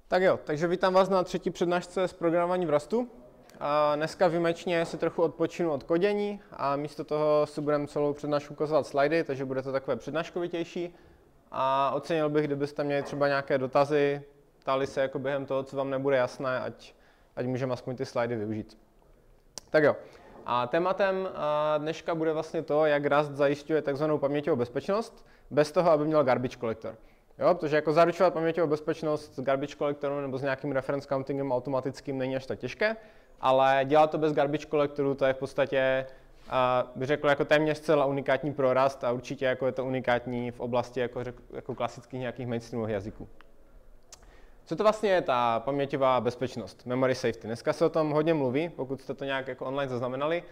Tak jo, takže vítám vás na třetí přednášce z programování v Rustu. A dneska výjimečně si trochu odpočinu od kodění a místo toho si budeme celou přednášku ukazovat slajdy, takže bude to takové přednáškovitější. A ocenil bych, kdybyste měli třeba nějaké dotazy, ptali se jako během toho, co vám nebude jasné, ať můžeme aspoň ty slajdy využít. Tak jo, a tématem dneška bude vlastně to, jak Rust zajišťuje takzvanou paměťovou bezpečnost, bez toho, aby měl garbage collector. Jo, protože jako zaručovat paměťovou bezpečnost s garbage collectorem nebo s nějakým reference countingem automatickým není až tak těžké, ale dělat to bez garbage collectoru, to je v podstatě, bych řekl, jako téměř zcela unikátní pro Rust a určitě jako je to unikátní v oblasti jako klasických nějakých mainstreamových jazyků. Co to vlastně je ta paměťová bezpečnost, memory safety? Dneska se o tom hodně mluví, pokud jste to nějak jako online zaznamenali.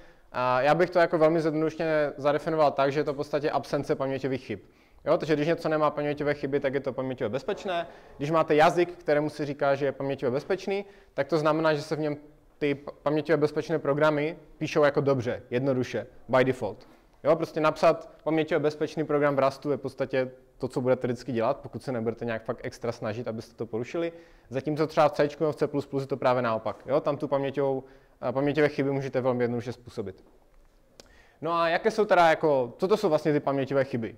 Já bych to jako velmi zjednodušeně zadefinoval tak, že je to v podstatě absence paměťových chyb. Jo, takže když něco nemá paměťové chyby, tak je to paměťově bezpečné. Když máte jazyk, kterému se říká, že je paměťově bezpečný, tak to znamená, že se v něm ty paměťově bezpečné programy píšou jako dobře, jednoduše, by default. Jo, prostě napsat paměťově bezpečný program v Rustu je v podstatě to, co budete vždycky dělat, pokud se nebudete nějak fakt extra snažit, abyste to porušili. Zatímco třeba v C nebo v C++ je to právě naopak. Jo, tam tu paměťové chyby můžete velmi jednoduše způsobit. No a jaké jsou teda jako, co to jsou vlastně ty paměťové chyby?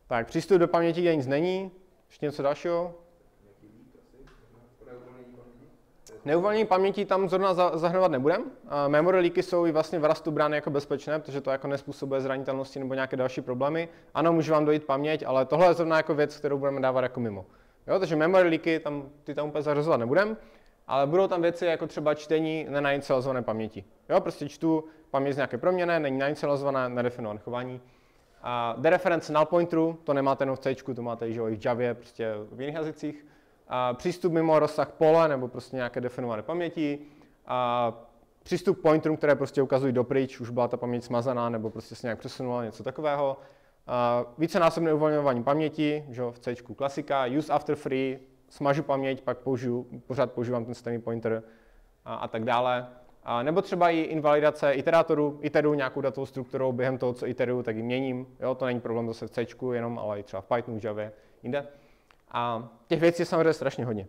Tak, přístup do paměti, kde nic není. Ještě něco dalšího? Neuvolnění paměti tam zrovna zahrnovat nebudem. Memory leaky jsou i vlastně v Rustu brány jako bezpečné, protože to jako nespůsobuje zranitelnosti nebo nějaké další problémy. Ano, může vám dojít paměť, ale tohle je zrovna jako věc, kterou budeme dávat jako mimo. Jo, takže memory leaky ty tam úplně zařazovat nebudem, ale budou tam věci jako třeba čtení nenainicializované paměti. Jo, prostě čtu paměť z nějaké proměnné, není nainicializované, nedefinované chování. Dereference null pointeru, to nemáte jenom v C, to máte i v Javě, prostě v jiných jazycích. Přístup mimo rozsah pole nebo prostě nějaké definované paměti. Přístup pointerům, které prostě ukazují dopryč, už byla ta paměť smazaná nebo prostě se nějak přesunula, něco takového. Vícenásobné uvolňování paměti, že v C klasika, use after free, smažu paměť, pak pořád používám ten stejný pointer a tak dále. Nebo třeba i invalidace iteruju nějakou datovou strukturou, během toho, co iteruju, tak ji měním. Jo, to není problém zase v C jenom, ale i třeba v Pythonu, v Javě, jinde. A těch věcí je samozřejmě strašně hodně.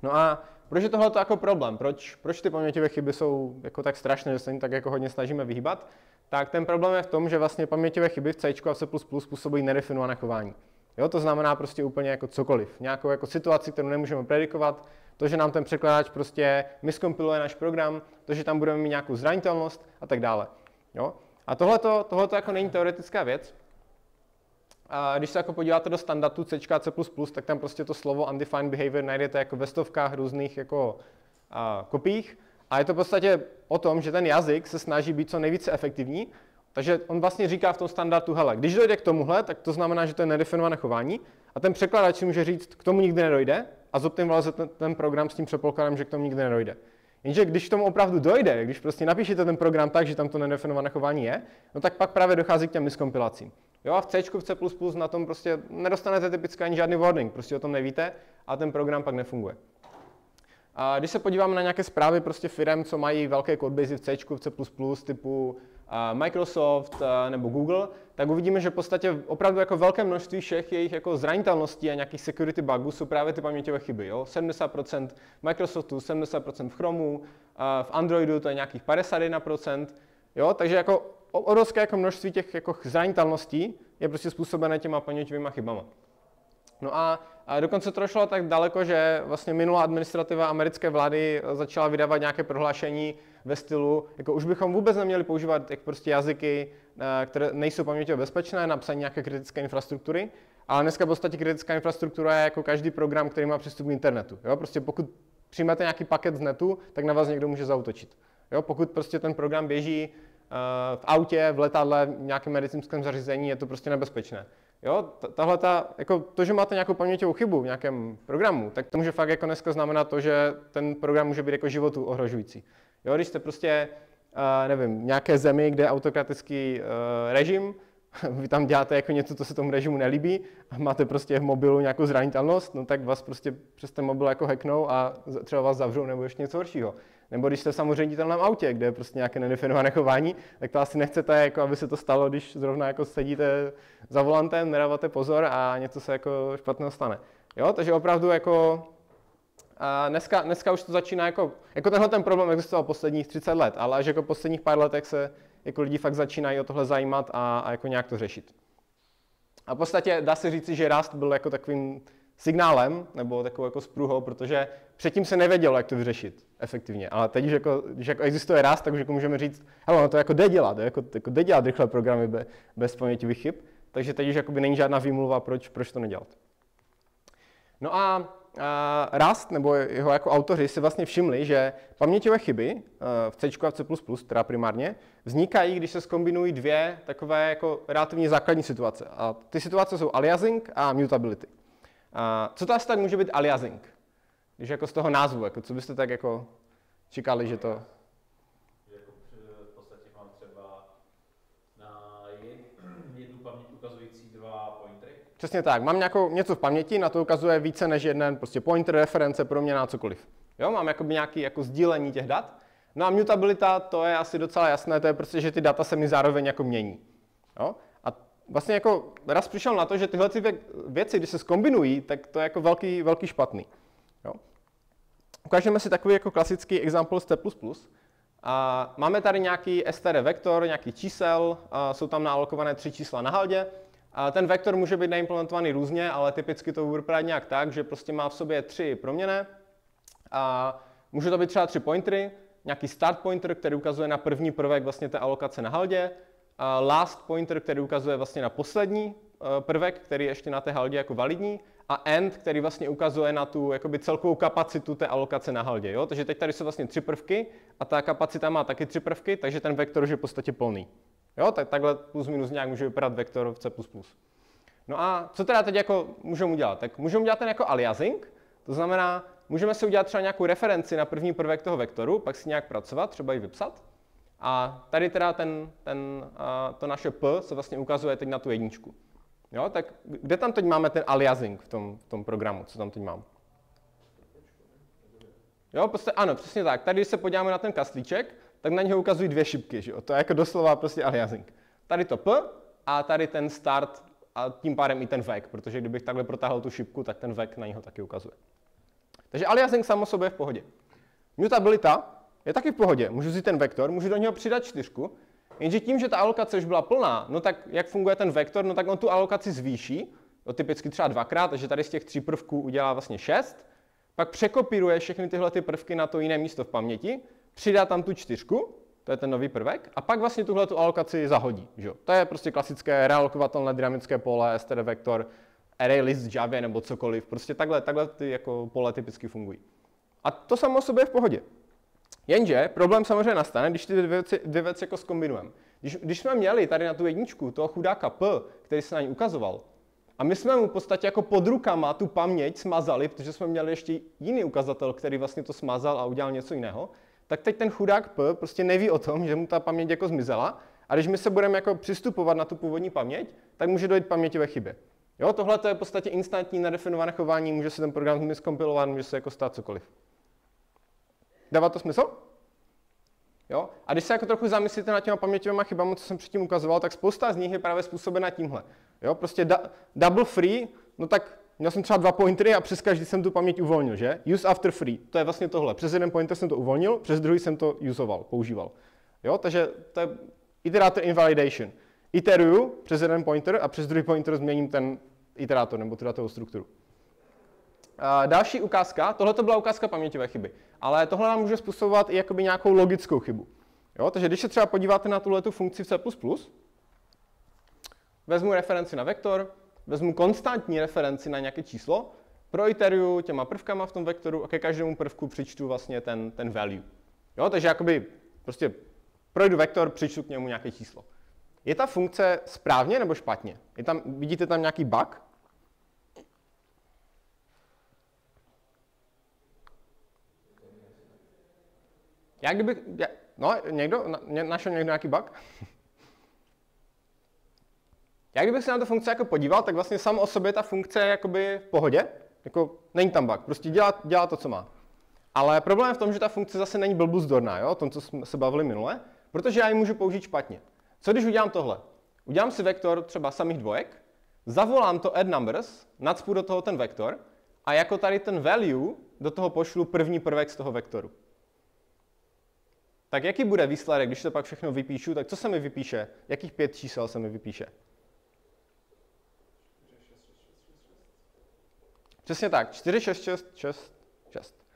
No a proč je tohle jako problém? Proč ty paměťové chyby jsou jako tak strašné, že se jim tak jako hodně snažíme vyhýbat? Tak ten problém je v tom, že vlastně paměťové chyby v C a v C++ způsobují nedefinované chování. Jo, to znamená prostě úplně jako cokoliv. Nějakou jako situaci, kterou nemůžeme predikovat, to, že nám ten překladač prostě miskompiluje náš program, to, že tam budeme mít nějakou zranitelnost a tak dále. Jo? A tohleto jako není teoretická věc. A když se jako podíváte do standardu C a C++, tak tam prostě to slovo undefined behavior najdete jako ve stovkách různých jako kopiích. A je to v podstatě o tom, že ten jazyk se snaží být co nejvíce efektivní. Takže on vlastně říká v tom standardu, hele, když dojde k tomuhle, tak to znamená, že to je nedefinované chování. A ten překladač si může říct, k tomu nikdy nedojde a zoptimalizuje ten program s tím předpokladem, že k tomu nikdy nedojde. Jenže když k tomu opravdu dojde, když prostě napíšete ten program tak, že tam to nedefinované chování je, no tak pak právě dochází k těm miskompilacím. Jo, a v C, v C++ na tom prostě nedostanete typicky ani žádný warning, prostě o tom nevíte a ten program pak nefunguje. A když se podíváme na nějaké zprávy prostě firem, co mají velké codebasy v C, v C++, typu Microsoft nebo Google, tak uvidíme, že v podstatě opravdu jako velké množství všech jejich jako zranitelností a nějakých security bugů jsou právě ty paměťové chyby. Jo? 70% Microsoftu, 70% v Chromu, v Androidu to je nějakých 51%. Jo? Takže jako obrovské jako množství těch jako zranitelností je prostě způsobené těma paměťovými chybama. No a dokonce to došlo tak daleko, že vlastně minulá administrativa americké vlády začala vydávat nějaké prohlášení ve stylu, jako už bychom vůbec neměli používat jak prostě jazyky, které nejsou paměťově bezpečné, napsání nějaké kritické infrastruktury, ale dneska v podstatě kritická infrastruktura je jako každý program, který má přístup k internetu. Jo? Prostě pokud přijmete nějaký paket z netu, tak na vás někdo může zaútočit. Jo? Pokud prostě ten program běží v autě, v letadle, v nějakém medicínském zařízení, je to prostě nebezpečné. Jo, jako to, že máte nějakou paměťovou chybu v nějakém programu, tak to může fakt jako dneska znamenat to, že ten program může být jako životu ohrožující. Jo, když jste prostě, nevím, v nějaké zemi, kde je autokratický režim, vy tam děláte jako něco, co se tomu režimu nelíbí a máte prostě v mobilu nějakou zranitelnost, no tak vás prostě přes ten mobil jako hacknou a třeba vás zavřou nebo ještě něco horšího. Nebo když jste v samoředitelném autě, kde je prostě nějaké nedefinované chování, tak to asi nechcete, jako aby se to stalo, když zrovna jako sedíte za volantem, nedáváte pozor a něco se jako špatného stane. Jo, takže opravdu jako dneska už to začíná jako tenhle ten problém existoval posledních 30 let, ale až jako posledních pár letech se jako lidi fakt začínají o tohle zajímat a jako nějak to řešit. A v podstatě dá se říci, že Rust byl jako takovým signálem, nebo takovou jako spruhou, protože předtím se nevědělo, jak to vyřešit efektivně. Ale teď, když jako existuje Rust, tak už jako můžeme říct, hele, no to jako jde dělat, jako jde dělat rychle programy bez paměťových chyb, takže teď už jakoby není žádná výmluva, proč to nedělat. No a Rust, nebo jeho jako autoři si vlastně všimli, že paměťové chyby v C a v C++, teda primárně, vznikají, když se zkombinují dvě takové jako relativně základní situace. A ty situace jsou aliasing a mutability. Co to asi tak může být aliasing? Když jako z toho názvu, jako co byste tak jako čekali, že to... Jako v podstatě mám třeba na jednu paměť ukazující dva pointery. Přesně tak, mám něco v paměti, na to ukazuje více než jeden prostě pointer, reference, proměna, cokoliv. Jo, mám jakoby nějaký jako sdílení těch dat. No a mutabilita, to je asi docela jasné, to je prostě, že ty data se mi zároveň jako mění. Jo? A vlastně jako Rust přišel na to, že tyhle věci, když se zkombinují, tak to je jako velký špatný. Jo? Ukážeme si takový jako klasický example z C++. A máme tady nějaký std vektor, nějaký čísel, jsou tam naalokované 3 čísla na haldě. A ten vektor může být naimplementovaný různě, ale typicky to bude vypadat nějak tak, že prostě má v sobě 3 proměnné. A může to být třeba 3 pointery, nějaký start pointer, který ukazuje na první prvek vlastně té alokace na haldě, a last pointer, který ukazuje vlastně na poslední prvek, který je ještě na té haldě jako validní, a end, který vlastně ukazuje na tu jakoby celkovou kapacitu té alokace na haldě. Jo? Takže teď tady jsou vlastně 3 prvky a ta kapacita má taky 3 prvky, takže ten vektor už je v podstatě plný. Jo? Takhle plus minus nějak může vypadat vektor v C++. No a co teda teď jako můžeme udělat? Tak můžeme udělat ten jako aliasing, to znamená, můžeme si udělat třeba nějakou referenci na první prvek toho vektoru, pak si nějak pracovat, třeba ji vypsat. A tady teda to naše P se vlastně ukazuje teď na tu jedničku. Jo, tak kde tam teď máme ten aliasing v tom programu, co tam teď mám? Jo, prostě ano, přesně tak. Tady, když se podíváme na ten kastlíček, tak na něho ukazují 2 šipky, že jo? To je jako doslova prostě aliasing. Tady to P a tady ten start a tím pádem i ten vek, protože kdybych takhle protáhl tu šipku, tak ten vek na něho taky ukazuje. Takže aliasing samo sobě je v pohodě. Mutabilita je taky v pohodě. Můžu vzít ten vektor, můžu do něho přidat 4, jenže tím, že ta alokace už byla plná, no tak jak funguje ten vektor, no tak on tu alokaci zvýší, typicky třeba 2krát, takže tady z těch 3 prvků udělá vlastně 6, pak překopíruje všechny tyhle ty prvky na to jiné místo v paměti, přidá tam tu 4, to je ten nový prvek, a pak vlastně tuhle tu alokaci zahodí. Že? To je prostě klasické realokovatelné dynamické pole, std vektor, array list v Javě nebo cokoliv. Prostě takhle ty jako pole typicky fungují. A to samo o sobě je v pohodě. Jenže problém samozřejmě nastane, když ty dvě věci jako zkombinujeme. Když jsme měli tady na tu jedničku toho chudáka P, který se na ní ukazoval, a my jsme mu v podstatě jako pod rukama tu paměť smazali, protože jsme měli ještě jiný ukazatel, který vlastně to smazal a udělal něco jiného, tak teď ten chudák P prostě neví o tom, že mu ta paměť jako zmizela, a když my se budeme jako přistupovat na tu původní paměť, tak může dojít k paměťové chybě. Jo, tohle to je v podstatě instantní nedefinované chování, může se ten program zkompilovat, může se jako stát cokoliv. Dává to smysl? Jo? A když se jako trochu zamyslíte nad těma paměťovými chybami, co jsem předtím ukazoval, tak spousta z nich je právě způsobena tímhle. Jo? Prostě double free, no tak měl jsem třeba 2 pointery a přes každý jsem tu paměť uvolnil, že? Use after free, to je vlastně tohle. Přes jeden pointer jsem to uvolnil, přes druhý jsem to používal. Jo? Takže to je iterator invalidation. Iteruju přes jeden pointer a přes druhý pointer změním ten iterátor nebo tu datovou strukturu. Další ukázka, tohle to byla ukázka paměťové chyby, ale tohle nám může způsobovat i jakoby nějakou logickou chybu. Jo? Takže když se třeba podíváte na tuhletu funkci v C++, vezmu referenci na vektor, vezmu konstantní referenci na nějaké číslo, proiteruju těma prvkama v tom vektoru a ke každému prvku přičtu vlastně ten value. Jo? Takže jakoby prostě projdu vektor, přičtu k němu nějaké číslo. Je ta funkce správně nebo špatně? Vidíte tam nějaký bug? Našel někdo nějaký bug? Kdybych se na tu funkci jako podíval, tak vlastně sam o sobě ta funkce je jakoby v pohodě, jako není tam bug, prostě dělá to, co má. Ale problém je v tom, že ta funkce zase není blbuzdorná, jo? O tom, co jsme se bavili minule, protože já ji můžu použít špatně. Co když udělám tohle? Udělám si vektor třeba samých dvojek, zavolám to add numbers, nacpu do toho ten vektor a jako tady ten value do toho pošlu první prvek z toho vektoru. Tak jaký bude výsledek, když to pak všechno vypíšu, tak co se mi vypíše? Jakých 5 čísel se mi vypíše? Přesně tak, 4, 6, 6, 6, 6.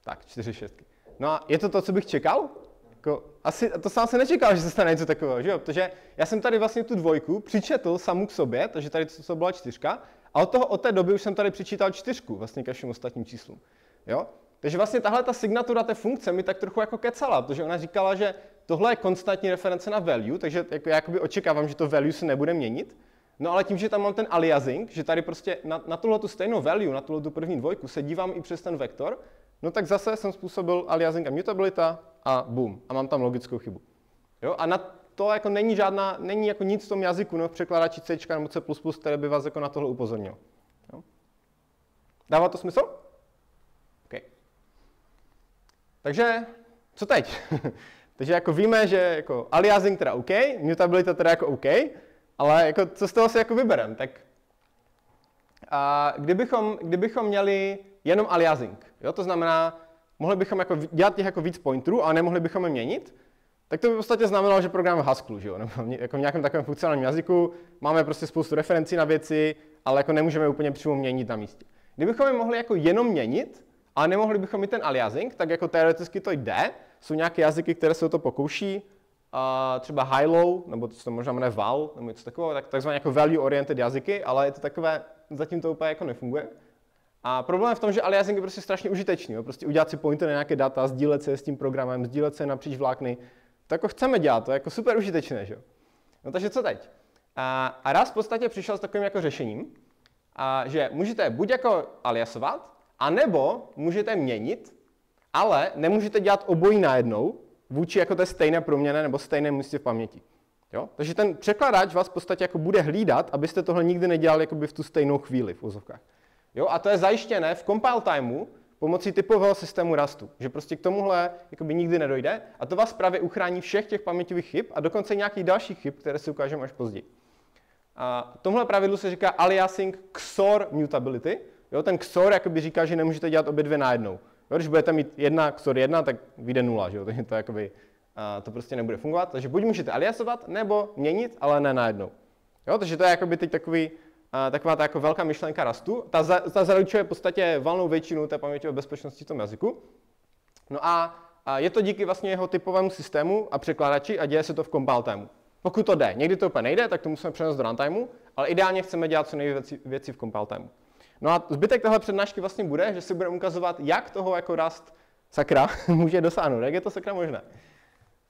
Tak, 4 šestky. No a je to to, co bych čekal? Jako, asi, to sám se nečekal, že se stane něco takového, že jo? Protože já jsem tady vlastně tu dvojku přičetl samu k sobě, takže tady to byla 4, a od té doby už jsem tady přičítal 4 vlastně ke všem ostatním číslům. Jo? Takže vlastně tahle ta signatura té funkce mi tak trochu jako kecala, protože ona říkala, že tohle je konstantní reference na value, takže jako já jakoby očekávám, že to value se nebude měnit. No ale tím, že tam mám ten aliasing, že tady prostě na tuhletu stejnou value, na tuhletu první dvojku se dívám i přes ten vektor, no tak zase jsem způsobil aliasing a mutabilita a boom, a mám tam logickou chybu. Jo? A na to jako není jako nic v tom jazyku, no, v překladači C nebo C++, které by vás jako na tohle upozornilo. Jo? Dává to smysl? OK. Takže, co teď? Takže jako víme, že jako aliasing teda OK, mutabilita teda jako OK, ale jako co z toho si jako vybereme? Tak kdybychom měli jenom aliasing, jo, to znamená, mohli bychom jako dělat těch jako víc pointerů, ale nemohli bychom je měnit, tak to by v podstatě znamenalo, že program v Haskellu, že jo, nebo jako v nějakém takovém funkcionálním jazyku, máme prostě spoustu referencí na věci, ale jako nemůžeme úplně přímo měnit na místě. Kdybychom je mohli jako jenom měnit, ale nemohli bychom mít ten aliasing, tak jako teoreticky to jde, jsou nějaké jazyky, které se o to pokouší, třeba high-low, nebo to se to možná jmenuje val, nebo něco takového, takzvané jako value-oriented jazyky, ale je to takové, zatím to úplně jako nefunguje. A problém je v tom, že aliasing je prostě strašně užitečný, jo? Prostě udělat si pointer na nějaké data, sdílet se s tím programem, sdílet se napříč vlákny, to jako chceme dělat, to je jako super užitečné, že jo. No takže co teď? A Rust v podstatě přišel s takovým jako řešením, že můžete buď jako aliasovat, anebo můžete měnit, ale nemůžete dělat obojí najednou vůči jako té stejné proměnné nebo stejné místě v paměti. Jo? Takže ten překladač vás v podstatě jako bude hlídat, abyste tohle nikdy nedělali jakoby v tu stejnou chvíli v úzovkách. Jo? A to je zajištěné v compile timeu pomocí typového systému Rustu, že prostě k tomuhle jakoby nikdy nedojde a to vás právě uchrání všech těch paměťových chyb a dokonce nějakých dalších chyb, které si ukážeme až později. A tomhle pravidlu se říká aliasing XOR mutability. Jo? Ten XOR jakoby říká, že nemůžete dělat obě dvě najednou. Jo? Když budete mít 1 XOR 1, tak vyjde 0, že jo? Takže to, jakoby, to prostě nebude fungovat. Takže buď můžete aliasovat, nebo měnit, ale ne najednou. Jo? Takže to je jakoby teď taková ta jako velká myšlenka Rustu. Ta zaručuje v podstatě valnou většinu té paměťové bezpečnosti v tom jazyku. No a je to díky vlastně jeho typovému systému a překladači a děje se to v compile timeu. Pokud to jde, někdy to úplně nejde, tak to musíme přenést do runtimeu, ale ideálně chceme dělat co nejvíce věcí v compile timeu. No a zbytek téhle přednášky vlastně bude, že si budeme ukazovat, jak toho jako Rust sakra může dosáhnout, jak je to sakra možné.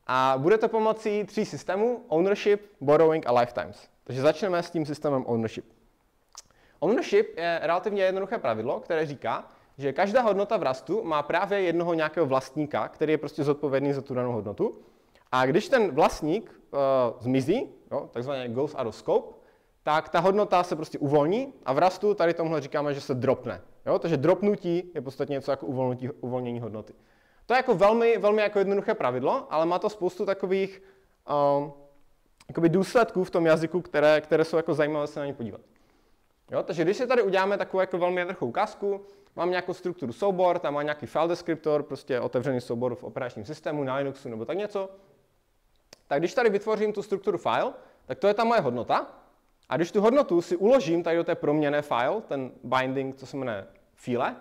A bude to pomocí 3 systémů: ownership, borrowing a lifetimes. Takže začneme s tím systémem ownership. Ownership je relativně jednoduché pravidlo, které říká, že každá hodnota v Rustu má právě jednoho nějakého vlastníka, který je prostě zodpovědný za tu danou hodnotu. A když ten vlastník zmizí, jo, takzvaně goes out of scope, tak ta hodnota se prostě uvolní a v Rustu tady tomuhle říkáme, že se dropne. Jo? Takže dropnutí je v podstatě něco jako uvolnění hodnoty. To je jako velmi jako jednoduché pravidlo, ale má to spoustu takových důsledků v tom jazyku, které jsou jako zajímavé se na ně podívat. Jo? Takže když si tady uděláme takovou jako velmi jednoduchou ukázku, mám nějakou strukturu soubor, tam má nějaký file descriptor, prostě otevřený soubor v operačním systému, na Linuxu nebo tak něco, tak když tady vytvořím tu strukturu file, tak to je ta moje hodnota. A když tu hodnotu si uložím tady do té proměnné file, ten binding, co se jmenuje file,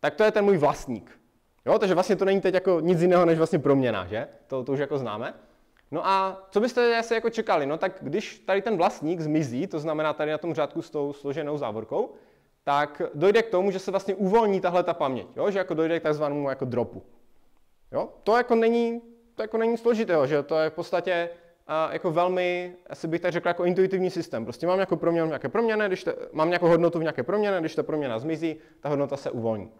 tak to je ten můj vlastník. Jo, takže vlastně to není teď jako nic jiného než vlastně proměna, že? To už jako známe. No a co byste asi jako čekali? No tak když tady ten vlastník zmizí, to znamená tady na tom řádku s tou složenou závorkou, tak dojde k tomu, že se vlastně uvolní tahle ta paměť, jo? Že jako dojde k takzvanému jako dropu. Jo? To jako není složitého, že? To je v podstatě jako velmi, asi bych tak řekl, jako intuitivní systém. Prostě mám nějakou proměnu v nějaké proměně, mám nějakou hodnotu v nějaké proměně, když ta proměna zmizí, ta hodnota se uvolní.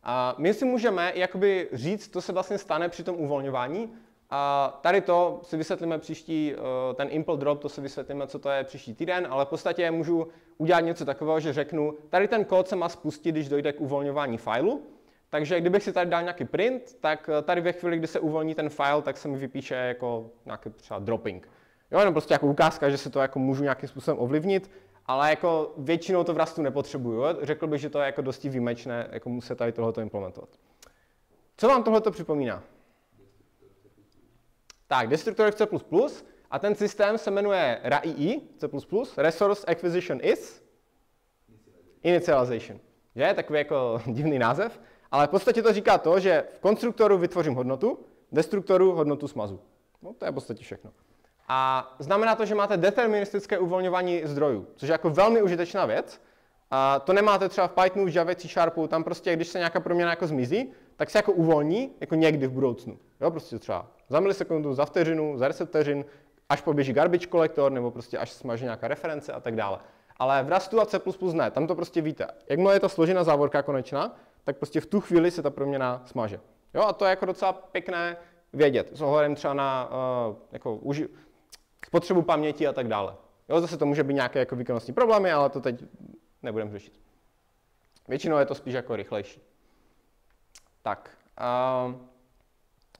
A my si můžeme jakoby říct, co se vlastně stane při tom uvolňování. A tady to si vysvětlíme příští, ten impl drop, to si vysvětlíme, co to je příští týden, ale v podstatě můžu udělat něco takového, že řeknu, tady ten kód se má spustit, když dojde k uvolňování fileu, Takže kdybych si tady dal nějaký print, tak tady ve chvíli, kdy se uvolní ten file, tak se mi vypíše jako nějaký třeba dropping. Jo, jenom prostě jako ukázka, že se to jako můžu nějakým způsobem ovlivnit, ale jako většinou to v Rustu nepotřebuju. Jo? Řekl bych, že to je jako dosti výjimečné, jako muset tady tohleto implementovat. Co vám tohleto připomíná? Tak, destruktor v C++ a ten systém se jmenuje RAII, C++, Resource Acquisition is Initialization. Je takový jako divný název, ale v podstatě to říká to, že v konstruktoru vytvořím hodnotu, v destruktoru hodnotu smazu. No, to je v podstatě všechno. A znamená to, že máte deterministické uvolňování zdrojů, což je jako velmi užitečná věc. A to nemáte třeba v Pythonu, v Java, C Sharpu, tam prostě, když se nějaká proměna jako zmizí, tak se jako uvolní jako někdy v budoucnu. Jo, prostě třeba za milisekundu, za vteřinu, za 10 vteřin, až poběží garbage collector, nebo prostě až smaže nějaká reference a tak dále. Ale v Rustu a C++ ne, tam to prostě víte. Jakmile je to složená závorka konečná, tak prostě v tu chvíli se ta proměna smaže. Jo, a to je jako docela pěkné vědět, s ohledem třeba na spotřebu paměti a tak dále. Jo, zase to může být nějaké jako výkonnostní problémy, ale to teď nebudeme řešit. Většinou je to spíš jako rychlejší. Tak,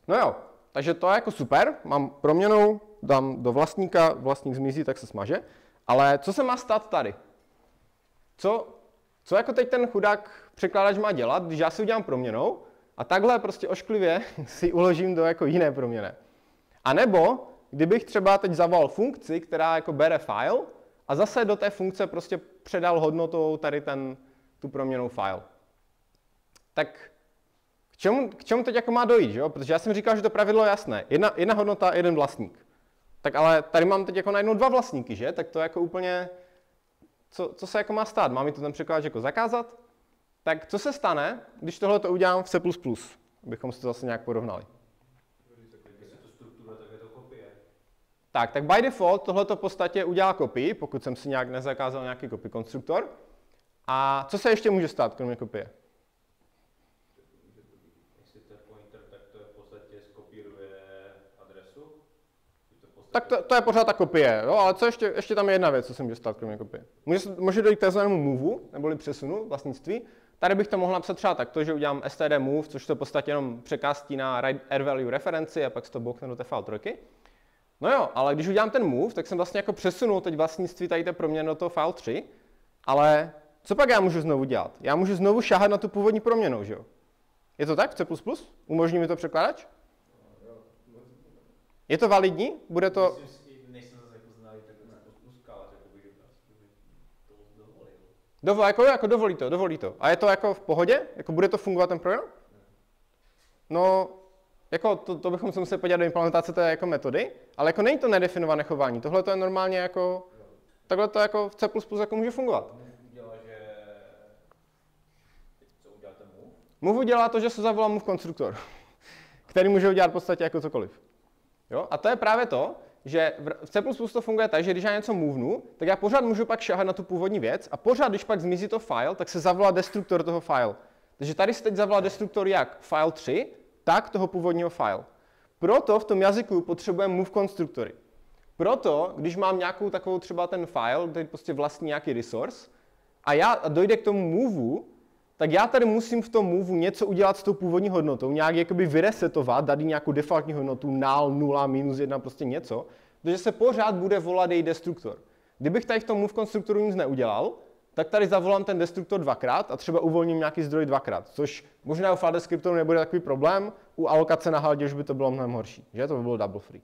no jo, takže to je jako super, mám proměnou, dám do vlastníka, vlastník zmizí, tak se smaže, ale co se má stát tady? Co jako teď ten chudák překládač má dělat, když já si udělám proměnou a takhle prostě ošklivě si uložím do jako jiné proměny. A nebo kdybych třeba teď zavolal funkci, která jako bere file a zase do té funkce prostě předal hodnotou tady tu proměnou file. Tak k čemu teď jako má dojít, že jo? Protože já jsem říkal, že to pravidlo je jasné. Jedna hodnota, jeden vlastník. Tak ale tady mám teď jako najednou dva vlastníky, že? Tak to jako úplně, co se jako má stát? Mám mi to ten překladač jako zakázat? Tak co se stane, když tohle to udělám v C++, abychom si to zase nějak porovnali? Tak by default tohleto v podstatě udělá kopii, pokud jsem si nějak nezakázal nějaký copy konstruktor. A co se ještě může stát, kromě kopie? Jestli to je pointer, tak to je v podstatě skopíruje adresu. Tak to je pořád ta kopie, jo? Ale co ještě tam je jedna věc, co se může stát, kromě kopie. Může dojít k takzvanému move, neboli přesunu vlastnictví. Tady bych to mohl napsat třeba takto, že udělám std move, což to v podstatě jenom překástí na rvalue referenci a pak se to boukne do té file trojky. No jo, ale když udělám ten move, tak jsem vlastně jako přesunul teď vlastnictví tady té proměny do toho file 3, ale co pak já můžu znovu dělat? Já můžu znovu šáhat na tu původní proměnu, že jo? Je to tak v C++? Umožní mi to překladač? Je to validní? Bude to... Nejsem zase jako znalý takhle C++, ale řekl bych, že to dovolil. Jako dovolí to. A je to jako v pohodě? Jako bude to fungovat ten program? No, jako to bychom se museli podívat do implementace té jako metody, ale jako není to nedefinované chování. Tohle to je normálně jako, takhle to jako v C++ jako může fungovat. Co udělá ten move? Move udělá to, že se zavolá move konstruktor, který může udělat v podstatě jako cokoliv. Jo? A to je právě to, že v C++ to funguje tak, že když já něco movenu, tak já pořád můžu pak šahat na tu původní věc a pořád, když pak zmizí to file, tak se zavolá destruktor toho file. Takže tady se teď zavolá destruktor jak file 3, tak toho původního file. Proto v tom jazyku potřebujeme move konstruktory. Proto, když mám nějakou takovou třeba ten file, který prostě vlastní nějaký resource, a dojde k tomu moveu, tak já tady musím v tom moveu něco udělat s tou původní hodnotou, nějak jakoby vyresetovat, dát nějakou defaultní hodnotu, null, 0, minus 1, prostě něco, protože se pořád bude volat její destruktor. Kdybych tady v tom move konstruktoru nic neudělal, tak tady zavolám ten destruktor dvakrát a třeba uvolním nějaký zdroj dvakrát, což možná u file descriptoru nebude takový problém, u alokace na haldě už by to bylo mnohem horší, že? To by bylo double free.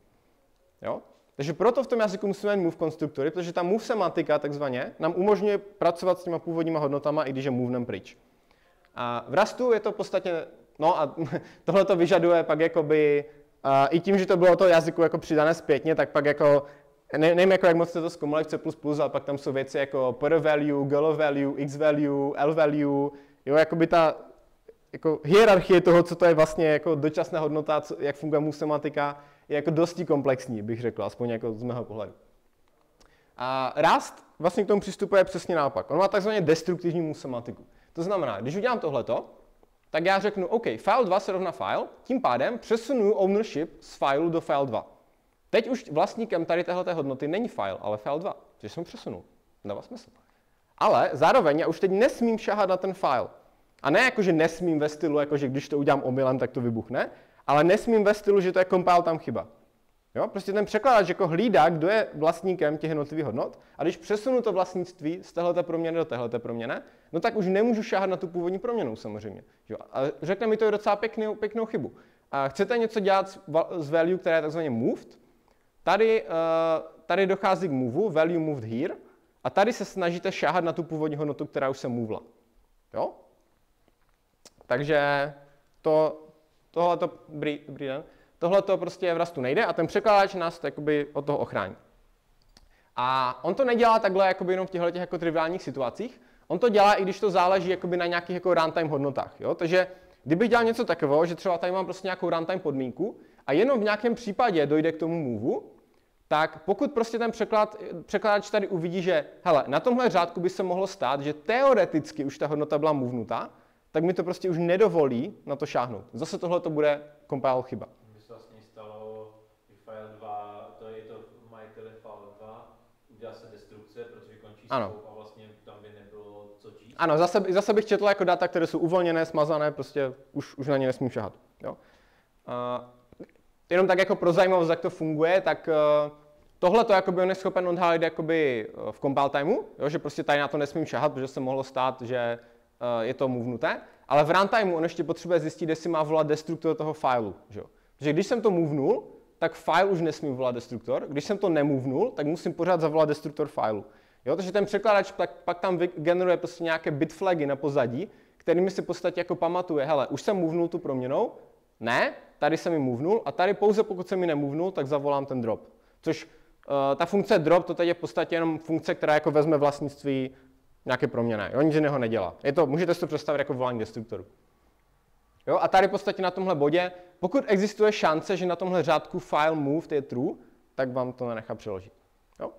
Jo? Takže proto v tom jazyku musíme mít move konstruktory, protože ta move semantika takzvaně nám umožňuje pracovat s těma původníma hodnotama, i když je movenem pryč. A v Rustu je to v podstatě, no a tohle to vyžaduje pak jakoby, i tím, že to bylo to jazyku jako přidané zpětně, tak pak jako, nevím jako jak moc jste to zkoumali v C++, ale pak tam jsou věci jako per value, gl value, x value, l value, jo, jakoby ta jako hierarchie toho, co to je vlastně jako dočasná hodnota, jak funguje move semantika, je jako dosti komplexní, bych řekl, aspoň jako z mého pohledu. A Rust vlastně k tomu přistupuje přesně naopak. On má takzvaně destruktivní move semantiku. To znamená, když udělám tohleto, tak já řeknu, OK, file 2 se rovná file, tím pádem přesunu ownership z fileu do file 2. Teď už vlastníkem tady téhleté hodnoty není file, ale file 2, což jsem přesunul. Dává smysl. Ale zároveň já už teď nesmím šahat na ten file. A ne jako, že nesmím ve stylu, jako, že když to udělám omylem, tak to vybuchne, ale nesmím ve stylu, že to je compile tam chyba. Jo? Prostě ten překladač jako hlídá, kdo je vlastníkem těch jednotlivých hodnot, a když přesunu to vlastnictví z téhleté proměny do téhleté proměny, no tak už nemůžu šáhat na tu původní proměnu samozřejmě. Jo? A řekne mi to docela pěknou chybu. A chcete něco dělat z value, která je takzvaně moved, tady dochází k moveu, value moved here, a tady se snažíte šáhat na tu původní hodnotu, která už se movela. Jo? Takže tohleto prostě v Rustu nejde a ten překladač nás to jakoby od toho ochrání. A on to nedělá takhle jakoby jenom v těchto jako triviálních situacích, on to dělá, i když to záleží jakoby na nějakých jako runtime hodnotách. Jo? Takže kdybych dělal něco takového, že třeba tady mám prostě nějakou runtime podmínku a jenom v nějakém případě dojde k tomu moveu, tak pokud prostě ten překladač tady uvidí, že hele, na tomhle řádku by se mohlo stát, že teoreticky už ta hodnota byla movenutá, tak mi to prostě už nedovolí na to šáhnout. Zase tohle to bude compile chyba. Mně se vlastně stalo, že file 2, to je to majitele file 2, udělá se destrukce, protože končí scope a vlastně tam by nebylo co číst. Ano, zase bych četl jako data, které jsou uvolněné, smazané, prostě už na ně nesmím šahat. Jo? Jenom tak jako pro zajímavost, jak to funguje, tak tohle to on je schopen odhalit jakoby v compile timeu, jo? Že prostě tady na to nesmím šahat, protože se mohlo stát, že je to movenuté, ale v runtimeu on ještě potřebuje zjistit, jestli má volat destruktor toho fileu. Že? Protože když jsem to movenul, tak file už nesmí volat destruktor, když jsem to nemovenul, tak musím pořád zavolat destruktor fileu. Jo? Takže ten překladač pak tam generuje prostě nějaké bit flagy na pozadí, kterými si v podstatě jako pamatuje, hele, už jsem movenul tu proměnou, ne, tady jsem ji movenul a tady pouze pokud jsem ji nemovenul, tak zavolám ten drop. Což ta funkce drop, to teď je v podstatě jenom funkce, která jako vezme vlastnictví nějaké proměny. Jo, nic jiného nedělá. Můžete si to představit jako volání destruktoru. Jo, a tady v podstatě na tomhle bodě, pokud existuje šance, že na tomhle řádku file moved je true, tak vám to nenechá přeložit. Jo?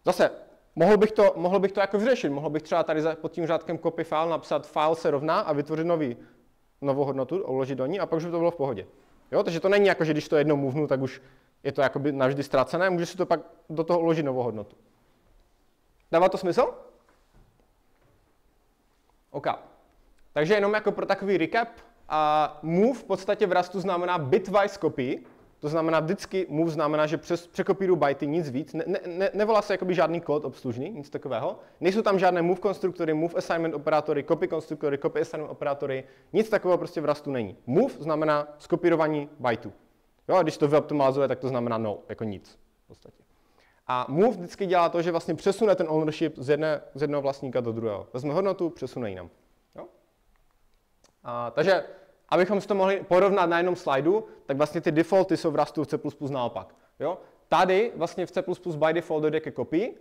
Zase, mohl bych to jako vyřešit. Mohl bych třeba tady pod tím řádkem copy file napsat file se rovná a vytvořit novou hodnotu, uložit do ní a pak už by to bylo v pohodě. Jo, takže to není jako, že když to jednou movenu, tak už je to jakoby navždy ztracené, můžeš si to pak do toho uložit novou hodnotu. Dává to smysl? OK. Takže jenom jako pro takový recap, move v podstatě v Rustu znamená bitwise copy, to znamená vždycky move znamená, že překopíruju byty, nic víc, nevolá se jakoby žádný kód obslužný, nic takového, nejsou tam žádné move konstruktory, move assignment operátory, copy konstruktory, copy assignment operátory, nic takového prostě v Rustu není. Move znamená skopírování bytů. Jo, a když to vyoptimalizuje, tak to znamená no, jako nic v podstatě. A move vždycky dělá to, že vlastně přesune ten ownership z jednoho vlastníka do druhého. Vezme hodnotu, přesune jinam. Jo? Takže, abychom si to mohli porovnat na jednom slajdu, tak vlastně ty defaulty jsou v Rustu v C++ naopak. Jo? Tady vlastně v C++ by default dojde ke copy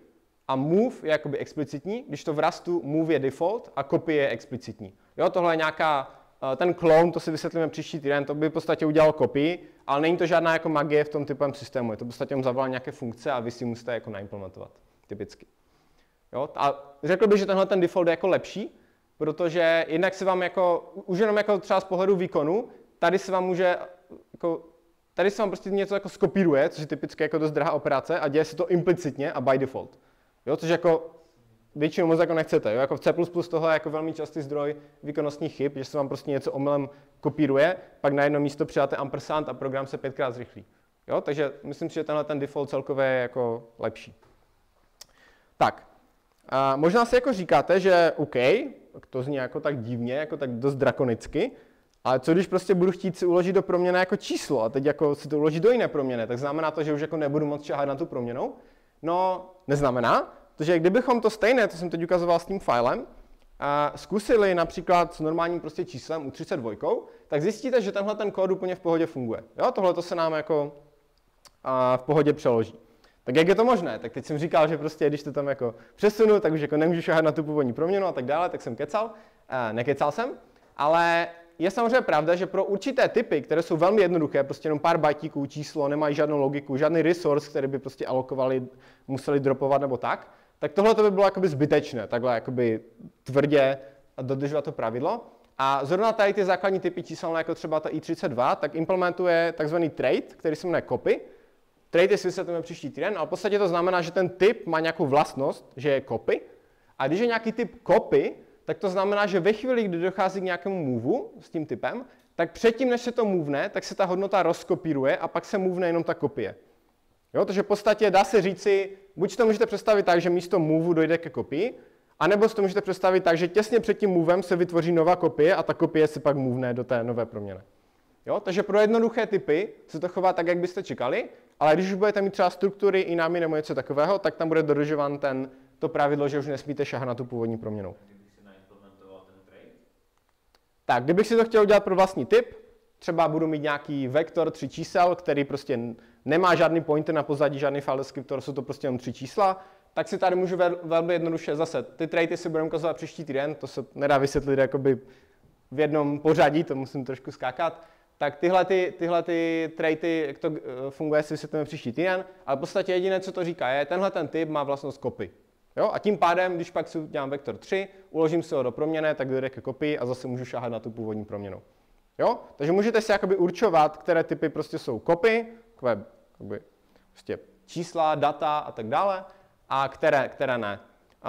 a move je jakoby explicitní, když to v Rustu move je default a copy je explicitní. Jo? Tohle je nějaká, ten clone, to si vysvětlíme příští týden, to by v podstatě udělal copy, ale není to žádná jako magie v tom typovém systému, je to v podstatě zavolá nějaké funkce a vy si musíte jako naimplementovat, typicky. Jo? A řekl bych, že tenhle ten default je jako lepší, protože jednak se vám jako, už jenom jako třeba z pohledu výkonu, tady se vám prostě něco jako skopíruje, což je typicky jako dost drahá operace a děje se to implicitně a by default. Jo? Což jako většinou moc jako nechcete. Jo? Jako v C++ tohle je jako velmi častý zdroj výkonnostních chyb, že se vám prostě něco omylem kopíruje, pak na jedno místo přidáte ampersand a program se 5krát zrychlí. Jo? Takže myslím si, že tenhle ten default celkově je jako lepší. Tak, možná si jako říkáte, že OK, to zní jako tak divně, jako tak dost drakonicky, ale co když prostě budu chtít si uložit do proměny jako číslo a teď jako si to uložit do jiné proměny, tak znamená to, že už jako nebudu moc šáhat na tu proměnou? No, neznamená, protože kdybychom to stejné, co jsem teď ukazoval s tím filem, zkusili například s normálním prostě číslem u 32, tak zjistíte, že tenhle ten kód úplně v pohodě funguje. Jo, tohle to se nám jako v pohodě přeloží. Tak jak je to možné? Tak teď jsem říkal, že prostě když to tam jako přesunu, tak už jako nemůžu šáhat na tu původní proměnu a tak dále, tak jsem kecal. Nekecal jsem, ale je samozřejmě pravda, že pro určité typy, které jsou velmi jednoduché, prostě jenom pár bajtíků, číslo, nemají žádnou logiku, žádný resource, který by prostě alokovali, museli dropovat nebo tak tohle to by bylo jakoby zbytečné, takhle jakoby tvrdě dodržovat to pravidlo. A zrovna tady ty základní typy čísel, jako třeba ta i32, tak implementuje takzvaný trait, který se jmenuje copy. Trait je si vysvětlíme příští týden, ale v podstatě to znamená, že ten typ má nějakou vlastnost, že je copy. A když je nějaký typ copy, tak to znamená, že ve chvíli, kdy dochází k nějakému movu s tím typem, tak předtím, než se to movne, tak se ta hodnota rozkopíruje a pak se movne jenom ta kopie. Jo, takže v podstatě dá se říci, buď to můžete představit tak, že místo movu dojde ke kopii, anebo si to můžete představit tak, že těsně před tím movem se vytvoří nová kopie a ta kopie se pak movne do té nové proměny. Jo, takže pro jednoduché typy se to chová tak, jak byste čekali, ale když už budete mít třeba struktury i námi nebo něco takového, tak tam bude dodržován to pravidlo, že už nesmíte šahat na tu původní proměnu. Tak, kdybych si to chtěl udělat pro vlastní typ, třeba budu mít nějaký vektor 3 čísel, který prostě nemá žádný pointer na pozadí, žádný file descriptor, jsou to prostě jenom 3 čísla, tak si tady můžu velmi jednoduše zase, ty traity si budeme ukazovat příští týden, to se nedá vysvětlit jakoby v jednom pořadí, to musím trošku skákat, tak tyhle traity, jak to funguje, si vysvětlíme příští týden, ale v podstatě jediné, co to říká, je, tenhle ten typ má vlastnost copy. Jo? A tím pádem, když pak si udělám vektor 3, uložím si ho do proměny, tak dojde ke kopii a zase můžu šáhat na tu původní proměnu. Jo? Takže můžete si jakoby určovat, které typy prostě jsou copy, takové prostě čísla, data a tak dále, a které ne.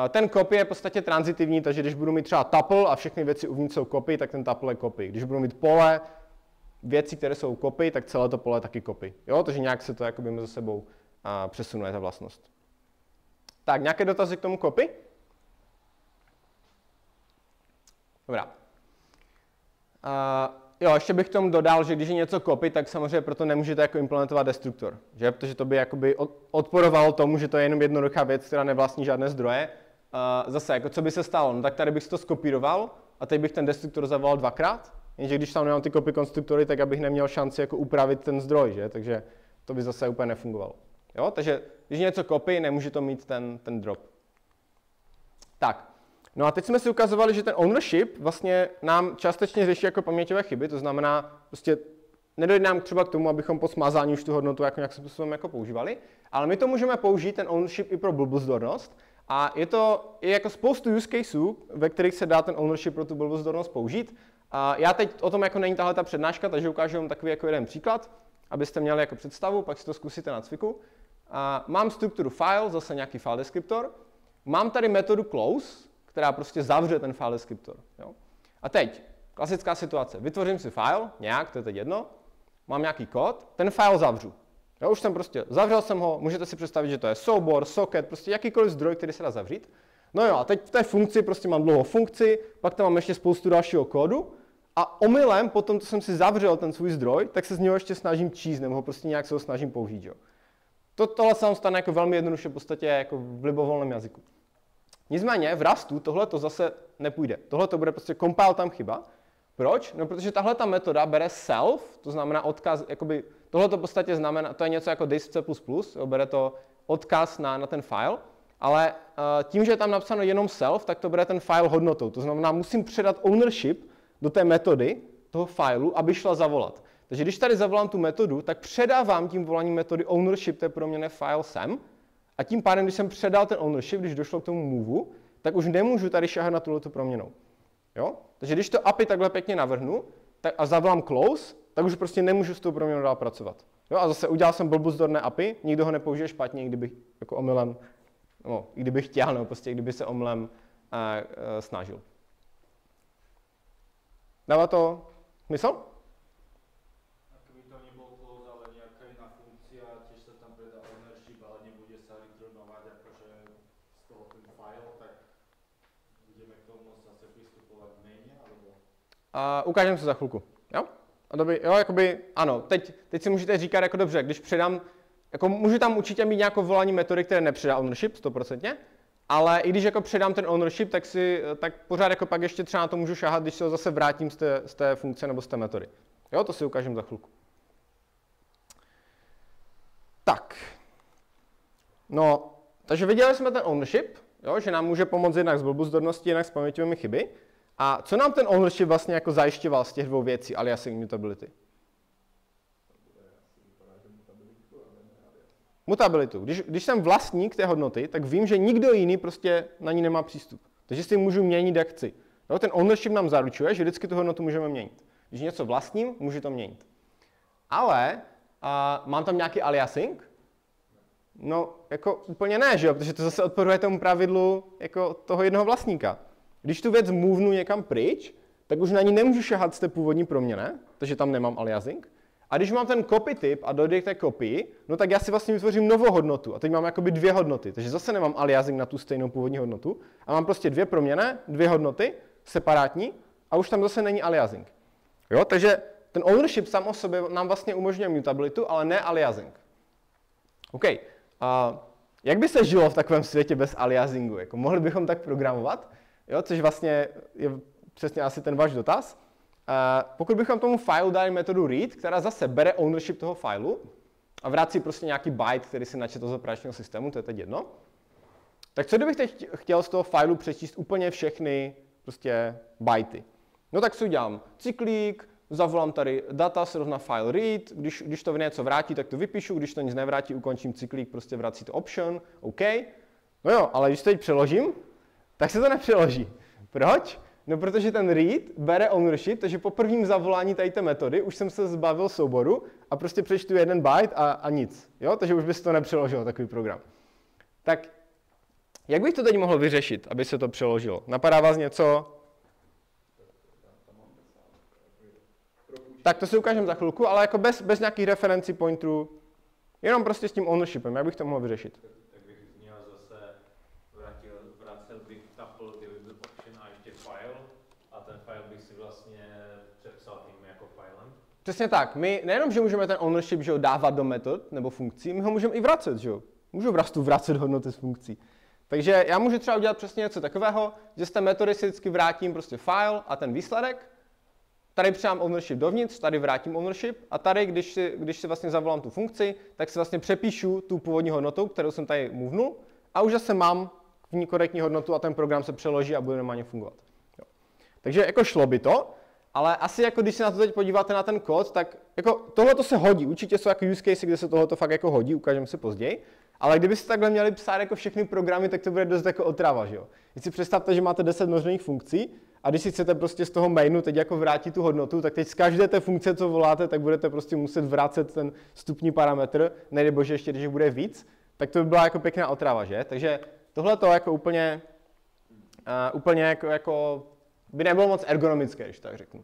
Ten copy je v podstatě transitivní, takže když budu mít třeba tuple a všechny věci uvnitř jsou copy, tak ten tuple je copy. Když budu mít pole, věci, které jsou copy, tak celé to pole je taky copy. Jo? Takže nějak se to jakoby mezi sebou přesunuje ta vlastnost. Tak, nějaké dotazy k tomu copy? Dobrá. Jo, ještě bych k tomu dodal, že když je něco copy, tak samozřejmě proto nemůžete jako implementovat destruktor, že? Protože to by jakoby odporovalo tomu, že to je jenom jednoduchá věc, která nevlastní žádné zdroje. Zase, jako co by se stalo? No tak tady bych si to skopíroval a teď bych ten destruktor zavolal dvakrát, jenže když tam nemám ty copy konstruktory, tak abych neměl šanci jako upravit ten zdroj, že? Takže to by zase úplně nefungovalo. Jo? Takže když je něco copy, nemůže to mít ten drop. Tak. No a teď jsme si ukazovali, že ten ownership vlastně nám částečně řeší jako paměťové chyby, to znamená, prostě nedojde nám třeba k tomu, abychom po smazání už tu hodnotu jako nějakým způsobem jako používali, ale my to můžeme použít, ten ownership, i pro blbozdornost a je jako spoustu use caseů, ve kterých se dá ten ownership pro tu blbozdornost použít. A já teď o tom jako není tahle ta přednáška, takže ukážu vám takový jako jeden příklad, abyste měli jako představu, pak si to zkusíte na cviku. Mám strukturu file, zase nějaký file descriptor, mám tady metodu close, která prostě zavře ten file descriptor. Jo? A teď, klasická situace, vytvořím si file, nějak, to je teď jedno, mám nějaký kód, ten file zavřu. Jo, už jsem prostě, zavřel jsem ho, můžete si představit, že to je soubor, socket, prostě jakýkoliv zdroj, který se dá zavřít. No jo, a teď v té funkci prostě mám dlouhou funkci, pak tam mám ještě spoustu dalšího kódu a omylem, potom, co jsem si zavřel ten svůj zdroj, tak se z něho ještě snažím číst, nebo ho prostě nějak se ho snažím použít. Jo? Tohle se vám stane jako velmi jednoduše v podstatě jako v libovolném jazyku. Nicméně v Rustu tohle to zase nepůjde. Tohle to bude prostě compile tam chyba. Proč? No protože tahle ta metoda bere self, to znamená odkaz, jakoby, tohle to v podstatě znamená, to je něco jako this C++, bere to odkaz na ten file, ale tím, že je tam napsáno jenom self, tak to bere ten file hodnotou. To znamená, musím předat ownership do té metody, toho fileu, aby šla zavolat. Takže když tady zavolám tu metodu, tak předávám tím volaním metody ownership té proměnné file sem, a tím pádem, když jsem předal ten ownership, když došlo k tomu movu, tak už nemůžu tady šahat na tuhletu proměnou. Jo? Takže když to API takhle pěkně navrhnu a zavolám close, tak už prostě nemůžu s tou proměnou dál pracovat. Jo? A zase udělal jsem blbozdorné API, nikdo ho nepoužije špatně, i kdybych jako omylem, no, i kdybych chtěl, nebo prostě kdyby se omylem snažil. Dává to smysl? Ukážeme se za chvilku. Jo? A doby, jo, jakoby, ano, teď si můžete říkat, jako dobře, když předám, jako můžu tam určitě mít nějakou volání metody, které nepředá ownership, 100%, ale i když jako předám ten ownership, tak pořád jako pak ještě třeba na to můžu šáhat, když se ho zase vrátím z té funkce nebo z té metody. Jo, to si ukážeme za chvilku. Tak. No, takže viděli jsme ten ownership, jo, že nám může pomoct jednak s blbozdorností, jednak s paměťovými chyby. A co nám ten ownership vlastně jako zajišťoval z těch dvou věcí, aliasing, mutability? Mutabilitu. Když jsem vlastník té hodnoty, tak vím, že nikdo jiný prostě na ní nemá přístup. Takže si můžu měnit, jak chci. No, ten ownership nám zaručuje, že vždycky tu hodnotu můžeme měnit. Když něco vlastním, můžu to měnit. Ale mám tam nějaký aliasing? No, jako úplně ne, že jo? Protože to zase odporuje tomu pravidlu jako toho jednoho vlastníka. Když tu věc movenu někam pryč, tak už na ní nemůžu šahat z té původní proměnné, takže tam nemám aliasing. A když mám ten copy typ a dojde k té kopii, no tak já si vlastně vytvořím novou hodnotu. A teď mám jakoby dvě hodnoty, takže zase nemám aliasing na tu stejnou původní hodnotu. A mám prostě dvě proměnné, dvě hodnoty, separátní, a už tam zase není aliasing. Jo, takže ten ownership sám o sobě nám vlastně umožňuje mutabilitu, ale ne aliasing. OK. Jak by se žilo v takovém světě bez aliasingu? Jako, mohli bychom tak programovat? Jo, což vlastně je přesně asi ten váš dotaz. Pokud bychom tomu fileu dali metodu read, která zase bere ownership toho fileu a vrací prostě nějaký byte, který si načetl z operačního systému, to je teď jedno, tak co kdybych teď chtěl z toho fileu přečíst úplně všechny prostě byty? No tak si udělám cyklík, zavolám tady data se rovná file read, když to něco vrátí, tak to vypíšu, když to nic nevrátí, ukončím cyklík, prostě vrací to option, OK. No jo, ale když to teď přeložím, tak se to nepřeloží. Proč? No protože ten read bere ownership, takže po prvním zavolání tady té metody už jsem se zbavil souboru a prostě přečtu jeden byte a nic. Jo? Takže už by se to nepřeložilo, takový program. Tak jak bych to teď mohl vyřešit, aby se to přeložilo? Napadá vás něco? Tak to si ukážeme za chvilku, ale jako bez nějakých referencí pointerů, jenom prostě s tím ownershipem, jak bych to mohl vyřešit? Tak bych měl zase, vracel bych tuple, kde by byl option a ještě file, a ten file bych si vlastně přepsal tím jako filem. Přesně tak, my nejenom, že můžeme ten ownership, že ho, dávat do metod nebo funkcí, my ho můžeme i vracet, že jo? Můžu v Rustu vracet hodnoty z funkcí. Takže já můžu třeba udělat přesně něco takového, že z té metody si vždycky vrátím prostě file a ten výsledek. Tady přidám ownership dovnitř, tady vrátím ownership a tady, když si vlastně zavolám tu funkci, tak si vlastně přepíšu tu původní hodnotu, kterou jsem tady movenul a už zase mám v ní korektní hodnotu a ten program se přeloží a bude normálně fungovat. Jo. Takže jako šlo by to, ale asi jako když se na to teď podíváte na ten kód, tak jako tohle se hodí. Určitě jsou jako use case, kde se tohle fakt jako hodí, ukážeme si později. Ale kdybyste takhle měli psát jako všechny programy, tak to bude dost jako otrava, že jo. Když si představte, že máte 10 množných funkcí a když si chcete prostě z toho mainu teď jako vrátit tu hodnotu, tak teď z každé té funkce, co voláte, tak budete prostě muset vracet ten vstupní parametr, nedej bože ještě, když bude víc, tak to by byla jako pěkná otrava, že? Takže tohle to jako úplně jako by nebylo moc ergonomické, když tak řeknu.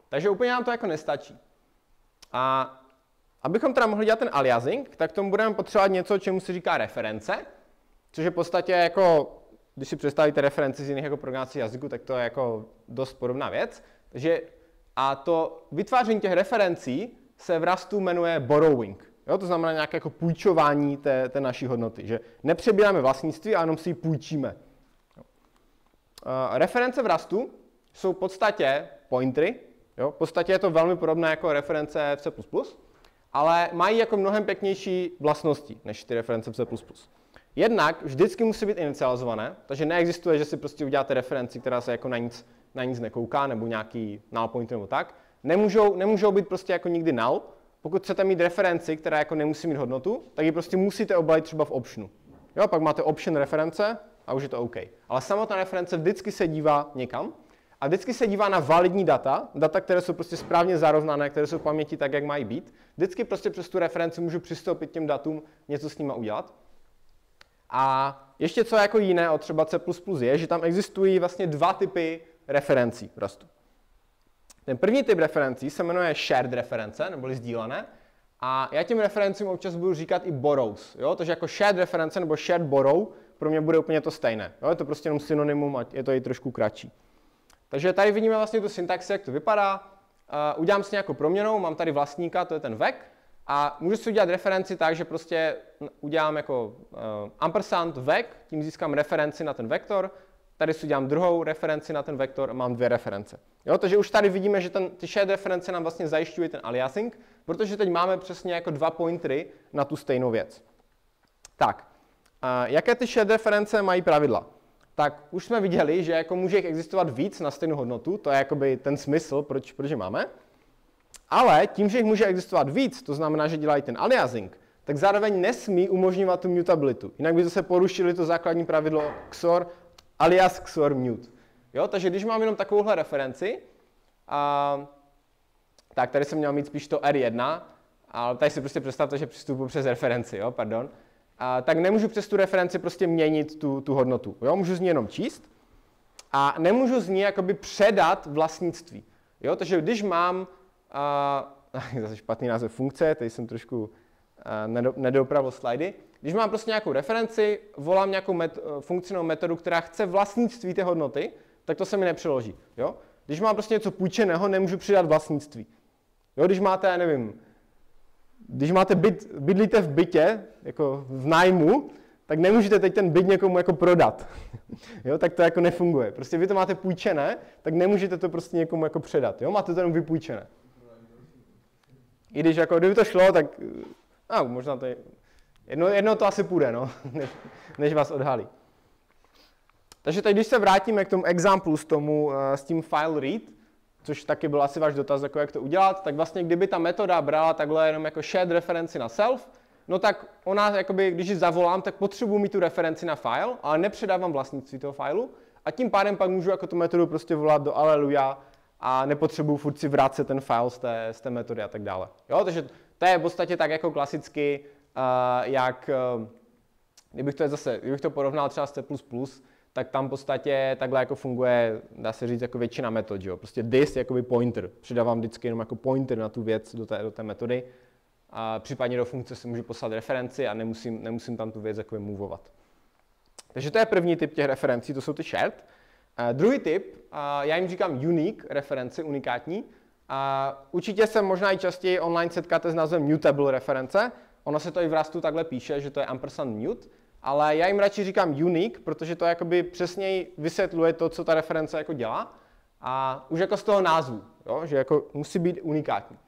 Takže úplně nám to jako nestačí. A abychom teda mohli dělat ten aliasing, tak tomu budeme potřebovat něco, čemu se říká reference, což je v podstatě jako, když si představíte referenci z jiných jako programovacích jazyků, tak to je jako dost podobná věc. Takže a to vytváření těch referencí se v Rustu jmenuje borrowing. Jo, to znamená nějaké jako půjčování té naší hodnoty, že nepřebíráme vlastnictví, a jenom si ji půjčíme. Reference v Rustu jsou v podstatě pointery. Jo, v podstatě je to velmi podobné jako reference v C++, ale mají jako mnohem pěknější vlastnosti než ty reference v C++. Jednak vždycky musí být inicializované, takže neexistuje, že si prostě uděláte referenci, která se jako na nic nekouká, nebo nějaký null pointer nebo tak. Nemůžou být prostě jako nikdy null. Pokud chcete mít referenci, která jako nemusí mít hodnotu, tak ji prostě musíte obalit třeba v optionu. Jo, pak máte option reference a už je to OK. Ale samotná reference vždycky se dívá někam a vždycky se dívá na validní data, které jsou prostě správně zarovnané, které jsou v paměti tak, jak mají být. Vždycky prostě přes tu referenci můžu přistoupit k těm datům, něco s nima udělat. A ještě co jako jiné od třeba C++ je, že tam existují vlastně dva typy referencí v Rustu. Ten první typ referencí se jmenuje shared reference, neboli sdílené. A já těm referencím občas budu říkat i borrows. Jo? Takže jako shared reference nebo shared borrow pro mě bude úplně to stejné. Jo? Je to prostě jenom synonymum a je to i trošku kratší. Takže tady vidíme vlastně tu syntaxi, jak to vypadá. Udělám si nějakou proměnou, mám tady vlastníka, to je ten vec. A můžu si udělat referenci tak, že prostě udělám jako ampersand vec, tím získám referenci na ten vektor. Tady si udělám druhou referenci na ten vektor a mám dvě reference. Jo, takže už tady vidíme, že ty shared reference nám vlastně zajišťují ten aliasing, protože teď máme přesně jako dva pointery na tu stejnou věc. Tak, jaké ty shared reference mají pravidla? Tak už jsme viděli, že jako může jich existovat víc na stejnou hodnotu, to je jakoby ten smysl, proč je máme. Ale tím, že jich může existovat víc, to znamená, že dělají ten aliasing, tak zároveň nesmí umožňovat tu mutabilitu. Jinak by zase porušili to základní pravidlo XOR alias XOR mute. Jo, takže když mám jenom takovouhle referenci, tak tady jsem měl mít spíš to R1, ale tady si prostě představte, že přistupuji přes referenci, jo, pardon. Tak nemůžu přes tu referenci prostě měnit tu hodnotu. Jo, můžu z ní jenom číst. a nemůžu z ní jakoby předat vlastnictví. Jo? Takže když mám, zase špatný název funkce, tady jsem trošku nedopravil slidy, když mám prostě nějakou referenci, volám nějakou funkci nebo metodu, která chce vlastnictví té hodnoty, tak to se mi nepřeloží. Jo? Když mám prostě něco půjčeného, nemůžu přidat vlastnictví. Jo? Když máte, já nevím, když máte bydlíte v bytě, jako v nájmu, tak nemůžete teď ten byt někomu jako prodat. Jo? Tak to jako nefunguje. Prostě vy to máte půjčené, tak nemůžete to prostě někomu jako předat. Jo? Máte to jenom vypůjčené. I když jako, kdyby to šlo, tak možná to je, jedno to asi půjde, no, než vás odhalí. Takže teď, když se vrátíme k tomu examplu s tím file read, což taky byl asi váš dotaz, jako jak to udělat, tak vlastně kdyby ta metoda brala takhle jenom jako shared referenci na self, no tak ona, jakoby, když ji zavolám, tak potřebuji mít tu referenci na file, ale nepředávám vlastnictví toho fileu a tím pádem pak můžu jako tu metodu prostě volat do Alleluja a nepotřebuji furt si vracet ten file z té metody a tak dále. Jo, takže to je v podstatě tak jako klasicky, jak kdybych to porovnal třeba s C++, tak tam v podstatě takhle jako funguje, dá se říct, jako většina metod, jo. Prostě this je jakoby pointer. Přidávám vždycky jenom jako pointer na tu věc do té metody. A případně do funkce se můžu poslat referenci a nemusím tam tu věc jakoby moveovat. Takže to je první typ těch referencí, to jsou ty shared. Druhý typ, já jim říkám unique reference, unikátní. Určitě se možná i častěji online setkáte s názvem mutable reference. Ono se to i v Rustu takhle píše, že to je ampersand mute. Ale já jim radši říkám unique, protože to jakoby přesněji vysvětluje to, co ta reference jako dělá. A už jako z toho názvu, jo? Že jako musí být unikátní.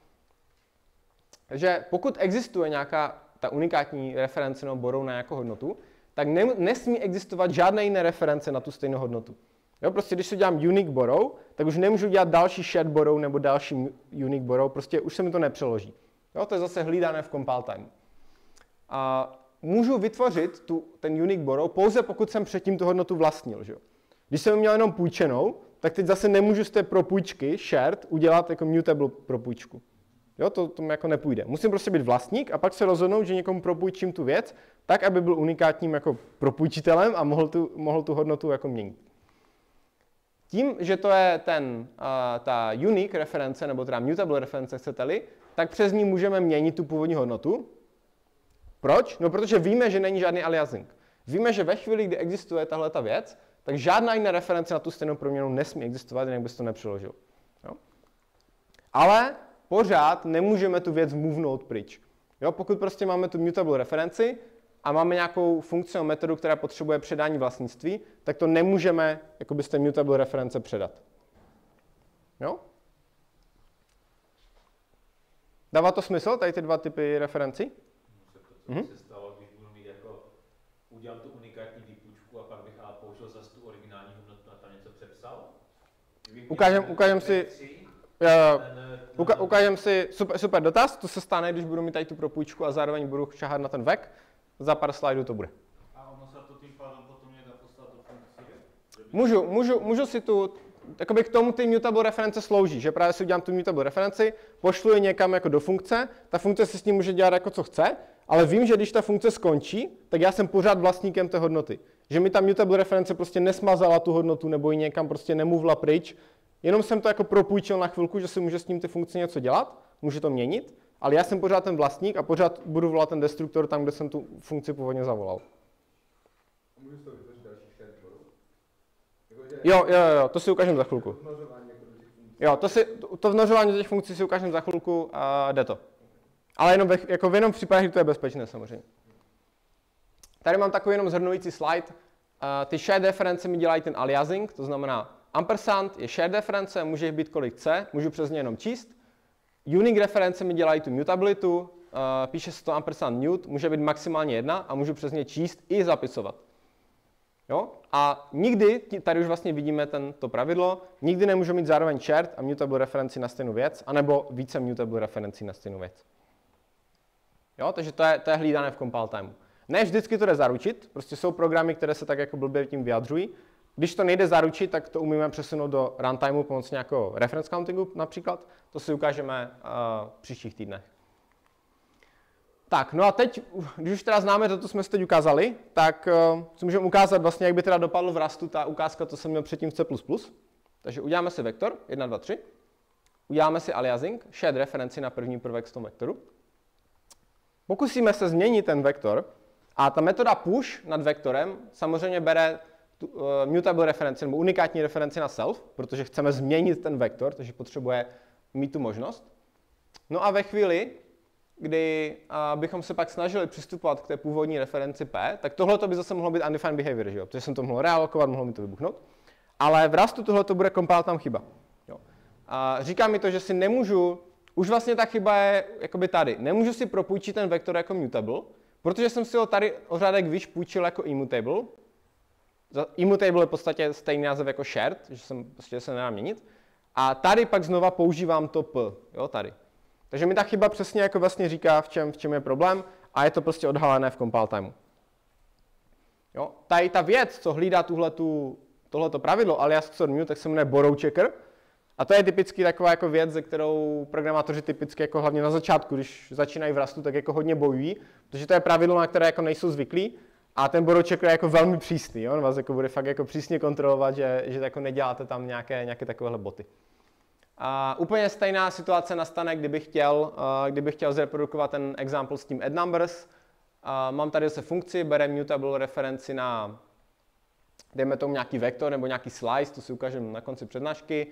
Takže pokud existuje nějaká ta unikátní reference nebo borrow na nějakou hodnotu, tak nesmí existovat žádné jiné reference na tu stejnou hodnotu. Jo, prostě když si dělám unique borrow, tak už nemůžu dělat další shared borrow nebo další unique borrow, prostě už se mi to nepřeloží. Jo, to je zase hlídané v compile time. A můžu vytvořit ten unique borrow pouze pokud jsem předtím tu hodnotu vlastnil. Že? Když jsem měl jenom půjčenou, tak teď zase nemůžu z té propůjčky shared udělat jako mutable propůjčku. Jo, to jako nepůjde. Musím prostě být vlastník a pak se rozhodnout, že někomu propůjčím tu věc, tak, aby byl unikátním jako propůjčitelem a mohl tu hodnotu jako měnit. Tím, že to je ta unique reference, nebo teda mutable reference, chcete-li, tak přes ní můžeme měnit tu původní hodnotu. Proč? No, protože víme, že není žádný aliasing. Víme, že ve chvíli, kdy existuje tahle ta věc, tak žádná jiná reference na tu stejnou proměnu nesmí existovat, jinak bys to nepřeložil. Jo? Ale pořád nemůžeme tu věc movenout pryč. Jo? Pokud prostě máme tu mutable referenci a máme nějakou funkci nebo metodu, která potřebuje předání vlastnictví, tak to nemůžeme jakoby z té mutable reference předat. Jo? Dává to smysl, tady ty dva typy referencí? Co by se stalo, když budu mít jako, udělám tu unikátní výpůjčku a pak bych použil zase tu originální hodnotu a tam něco přepsal? Ukážem si super dotaz, to se stane, když budu mít tady tu propůjčku a zároveň budu šahat na ten vek. Za pár slajdů to bude. A ono se to tím pádem potom nedá poslat do funkci? Můžu si jakoby k tomu ty mutable reference slouží, že právě si udělám tu mutable referenci, pošlu ji někam jako do funkce, ta funkce si s tím může dělat jako co chce, ale vím, že když ta funkce skončí, tak já jsem pořád vlastníkem té hodnoty. Že mi ta mutable reference prostě nesmazala tu hodnotu nebo ji někam prostě nemluvila pryč, jenom jsem to jako propůjčil na chvilku, že si může s tím ty funkce něco dělat, může to měnit, ale já jsem pořád ten vlastník a pořád budu volat ten destruktor tam, kde jsem tu funkci původně zavolal. Můžu to vytvořit další shared borrow? Jo, to si ukážem za chvilku. Jo, to vnořování těch funkcí si ukážem za chvilku a jde to. Ale jenom v případě, že to je bezpečné samozřejmě. Tady mám takový jenom shrnující slide. Ty shared reference mi dělají ten aliasing, to znamená ampersand je shared reference, může jich být kolik chce, můžu přes ně jenom číst. Unique reference mi dělají tu mutabilitu, píše se to ampersand mute, může být maximálně 1 a můžu přes ně číst i zapisovat. Jo? A nikdy, tady už vlastně vidíme to pravidlo, nikdy nemůžu mít zároveň shared a mutable referenci na stejnou věc, anebo více mutable referencí na stejnou věc. Jo? Takže to je hlídané v compile timeu. Ne vždycky to jde zaručit, prostě jsou programy, které se tak jako blbě tím vyjadřují. Když to nejde zaručit, tak to umíme přesunout do runtimeu pomocí nějakého reference countingu například. To si ukážeme v příštích týdnech. Tak, no a teď, když už teda známe to, co jsme si teď ukázali, tak si můžeme ukázat vlastně, jak by teda dopadlo v Rustu ta ukázka, co jsem měl předtím v C++. Takže uděláme si vektor, 1, 2, 3. Uděláme si aliasing, shared referenci na první prvek z toho vektoru. Pokusíme se změnit ten vektor a ta metoda push nad vektorem samozřejmě bere mutable referenci nebo unikátní referenci na self, protože chceme změnit ten vektor, takže potřebuje mít tu možnost. No a ve chvíli, kdy bychom se pak snažili přistupovat k té původní referenci P, tak tohle by zase mohlo být undefined behavior, že jo? Protože jsem to mohl realokovat, mohlo mi to vybuchnout. Ale v Rustu tohle bude compile tam chyba. Jo. A říká mi to, že si nemůžu, už vlastně ta chyba je jakoby tady, nemůžu si propůjčit ten vektor jako mutable, protože jsem si ho tady o řádek výš půjčil jako immutable. Immutable je v podstatě stejný název jako shared, že se nedá měnit. A tady pak znova používám to P, jo, tady. Takže mi ta chyba přesně jako vlastně říká, v čem je problém a je to prostě odhalené v compile timeu. Jo, tady ta věc, co hlídá tohleto pravidlo alias XOR mu, tak se jmenuje borrow checker. A to je typicky taková jako věc, ze kterou programátoři typicky jako hlavně na začátku, když začínají v Rustu, tak jako hodně bojují, protože to je pravidlo, na které jako nejsou zvyklí a ten borrow checker je jako velmi přísný, jo? On vás jako bude fakt jako přísně kontrolovat, že jako neděláte tam nějaké takovéhle boty. A úplně stejná situace nastane, kdybych chtěl zreprodukovat ten example s tím addNumbers. Mám tady zase funkci, bere mutable referenci na, dejme tomu nějaký vektor nebo nějaký slice, to si ukážeme na konci přednášky,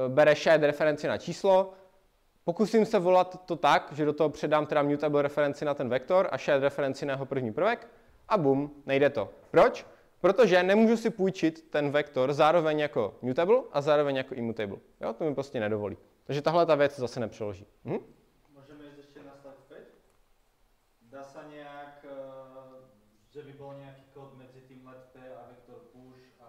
bere shared referenci na číslo, pokusím se volat to tak, že do toho předám teda mutable referenci na ten vektor a shared referenci na jeho první prvek a bum, nejde to. Proč? Protože nemůžu si půjčit ten vektor zároveň jako mutable a zároveň jako immutable. Jo, to mi prostě nedovolí. Takže tahle ta věc zase nepřeloží. Můžeme jít ještě na slide 5? Dá se nějak, že by byl nějaký kód mezi tím let P a vektor push a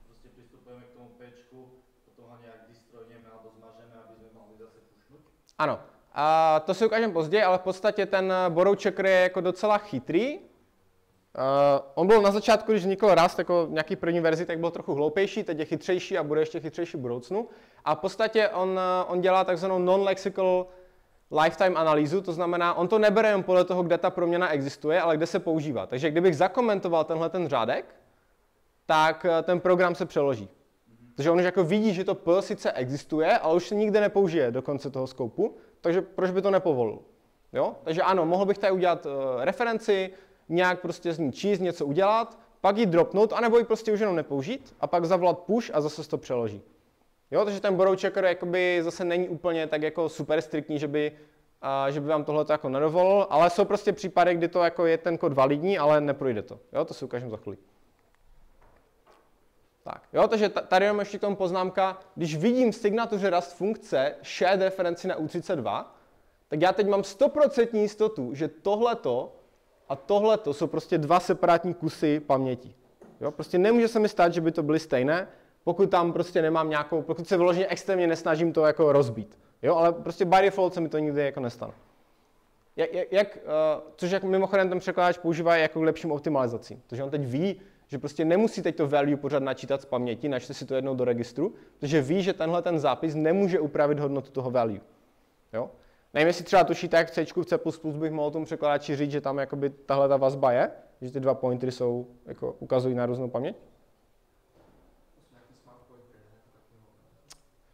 prostě přistupujeme k tomu Pčku, potom ho nějak distrojujeme alebo zmažeme, aby jsme mohli zase pushnout? Ano. A to si ukážeme později, ale v podstatě ten borrow checker je jako docela chytrý. On byl na začátku, když vznikl Rust jako nějaký první verzi, tak byl trochu hloupější, teď je chytřejší a bude ještě chytřejší v budoucnu. A v podstatě on dělá takzvanou non-lexical lifetime analýzu, to znamená, on to nebere jen podle toho, kde ta proměna existuje, ale kde se používá. Takže kdybych zakomentoval tenhle ten řádek, tak ten program se přeloží. Takže on už jako vidí, že to P sice existuje, ale už se nikde nepoužije do konce toho skoupu, takže proč by to nepovolil? Jo? Takže ano, mohl bych tady udělat referenci, nějak prostě z ní číst, něco udělat, pak ji dropnout, anebo ji prostě už jenom nepoužít a pak zavolat push a zase se to přeloží. Jo, takže ten borrow checker jakoby zase není úplně tak jako super striktní, že by vám tohle jako nedovolil, ale jsou prostě případy, kdy to jako je ten kód validní, ale neprojde to. Jo, to si ukážeme za chvíli. Tak, jo, takže tady mám ještě k tomu poznámka, když vidím v signatuře Rust funkce shared referenci na U32, tak já teď mám 100% jistotu, že tohleto a tohleto jsou prostě dva separátní kusy paměti. Jo, prostě nemůže se mi stát, že by to byly stejné, pokud tam prostě nemám nějakou, pokud se vyloženě extrémně nesnažím to jako rozbít. Jo, ale prostě by default se mi to nikdy jako nestane. Což jak mimochodem ten překladač používá jako k lepším optimalizacím. Takže on teď ví, že prostě nemusí teď to value pořád načítat z paměti, načte si to jednou do registru, protože ví, že tenhle ten zápis nemůže upravit hodnotu toho value. Jo? Nevím, jestli třeba tušíte, jak v C, v C++ bych mohl tomu překladači říct, že tam jakoby tahle ta vazba je, že ty dva pointery jsou, jako, ukazují na různou paměť.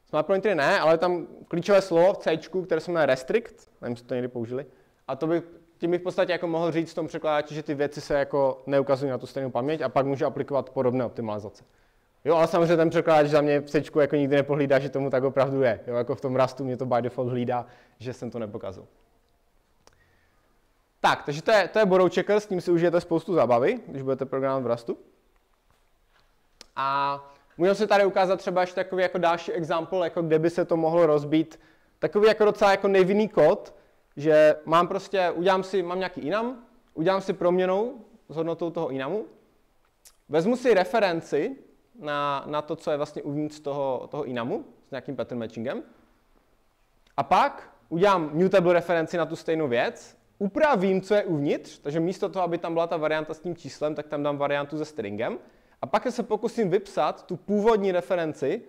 Smart pointery ne, ale tam klíčové slovo v C, které se jmenuje restrict, nevím, jestli to někdy použili, a tím bych v podstatě jako mohl říct v tom překladači, že ty věci se jako neukazují na tu stejnou paměť a pak může aplikovat podobné optimalizace. Jo, ale samozřejmě ten překladač za mě v C jako nikdy nepohlídá, že tomu tak opravdu je. Jo, jako v tom Rustu mě to by default hlídá, že jsem to nepokazil. Tak, takže to je borrow checker, s tím si užijete spoustu zábavy, když budete programovat v Rustu. A můžeme si tady ukázat třeba ještě takový jako další example, jako kde by se to mohlo rozbít. Takový jako docela jako nevinný kód, že mám nějaký enum, udělám si proměnou s hodnotou toho enumu, vezmu si referenci na to, co je vlastně uvnitř toho enumu s nějakým pattern matchingem a pak udělám mutable referenci na tu stejnou věc, upravím, co je uvnitř, takže místo toho, aby tam byla ta varianta s tím číslem, tak tam dám variantu se stringem a pak se pokusím vypsat tu původní referenci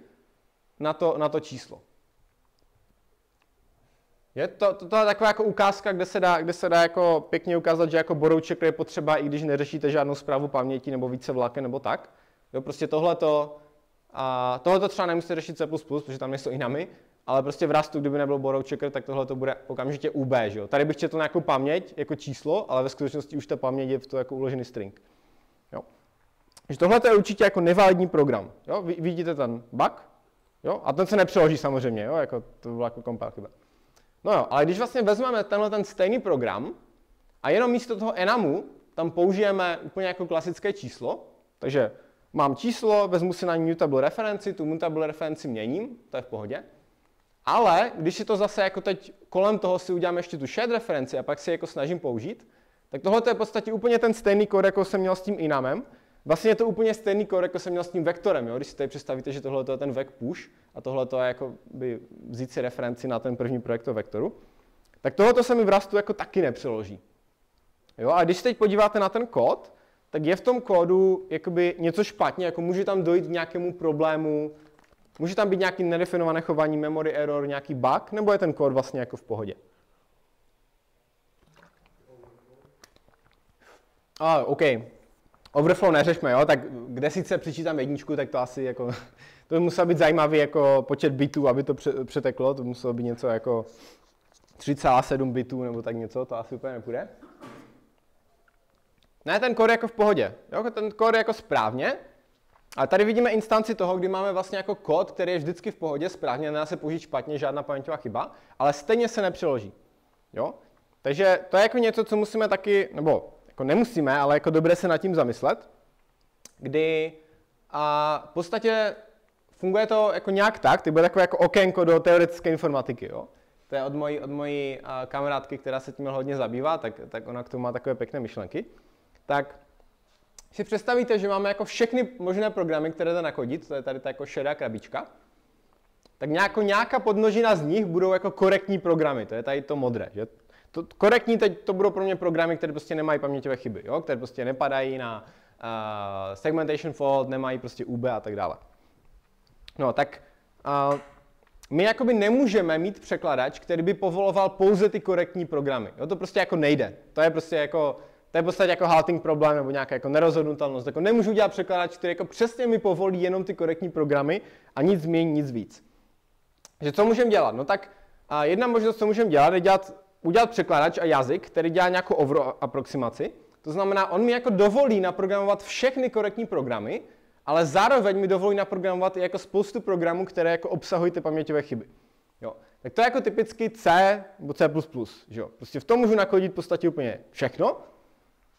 na to číslo. To je taková jako ukázka, kde se dá jako pěkně ukázat, že jako borrow checker je potřeba, i když neřešíte žádnou správu paměti nebo více vláken nebo tak. Jo, prostě tohleto třeba nemusíte řešit C++, protože tam nejsou inamy, ale prostě v Rustu, kdyby nebyl borrow checker, tak tohle to bude okamžitě UB, že jo. Tady bych četl nějakou paměť jako číslo, ale ve skutečnosti už ta paměť je v to jako uložený string. Jo. Takže tohle je určitě jako nevalidní program. Jo. Vidíte ten bug? Jo. A ten se nepřeloží samozřejmě, jo, jako to byla jako compile chyba. No jo, ale když vlastně vezmeme tenhle ten stejný program a jenom místo toho enamu tam použijeme úplně jako klasické číslo, takže mám číslo, vezmu si na ní mutable referenci, tu mutable referenci měním, to je v pohodě. Ale když si to zase jako teď kolem toho si udělám ještě tu shared referenci a pak si jako snažím použít, tak tohle je v podstatě úplně ten stejný kód, jako jsem měl s tím enamem. Vlastně je to úplně stejný kód, jako jsem měl s tím vektorem, jo? Když si tady představíte, že tohle je ten vec push a tohle je jako by vzít si referenci na ten první projekt vektoru, tak tohle se mi v Rustu jako taky nepřeloží. Jo? A když se teď podíváte na ten kód, tak je v tom kódu jakoby něco špatně, jako může tam dojít k nějakému problému, může tam být nějaký nedefinované chování, memory error, nějaký bug, nebo je ten kód vlastně jako v pohodě? OK. Overflow neřešme, jo, tak kde sice přičítám jedničku, tak to asi jako, to by muselo být zajímavý jako počet bitů, aby to přeteklo, to muselo být něco jako 3,7 bitů nebo tak něco, to asi úplně nepůjde. Ne, ten kód je jako v pohodě, jo, ten kód je jako správně, ale tady vidíme instanci toho, kdy máme vlastně jako kód, který je vždycky v pohodě, správně, nedá se použít špatně, žádná paměťová chyba, ale stejně se nepřeloží, jo. Takže to je jako něco, co musíme taky, nebo jako nemusíme, ale jako dobré se nad tím zamyslet, kdy v podstatě funguje to jako nějak tak, to bude takové jako okénko do teoretické informatiky, jo. To je od mojí kamarádky, která se tím hodně zabývá, tak ona k tomu má takové pěkné myšlenky. Tak si představíte, že máme jako všechny možné programy, které jde nakodit, to je tady ta jako šedá krabička, tak nějaká podmnožina z nich budou jako korektní programy, to je tady to modré, že? Korektní teď to budou pro mě programy, které prostě nemají paměťové chyby, jo? Které prostě nepadají na segmentation fault, nemají prostě UB a tak dále. No tak my jakoby nemůžeme mít překladač, který by povoloval pouze ty korektní programy. Jo? To prostě jako nejde. To je prostě jako, to je v podstatě jako halting problém nebo nějaká jako nerozhodnutelnost. Jako nemůžu dělat překladač, který jako přesně mi povolí jenom ty korektní programy a nic méně, nic víc. Takže co můžeme dělat? No tak jedna možnost, co můžeme dělat, je udělat překladač a jazyk, který dělá nějakou over aproximaci. To znamená, on mi jako dovolí naprogramovat všechny korektní programy, ale zároveň mi dovolí naprogramovat i jako spoustu programů, které jako obsahují ty paměťové chyby. Jo. Tak to je jako typicky C nebo C++, že jo. Prostě v tom můžu nakodit v podstatě úplně všechno,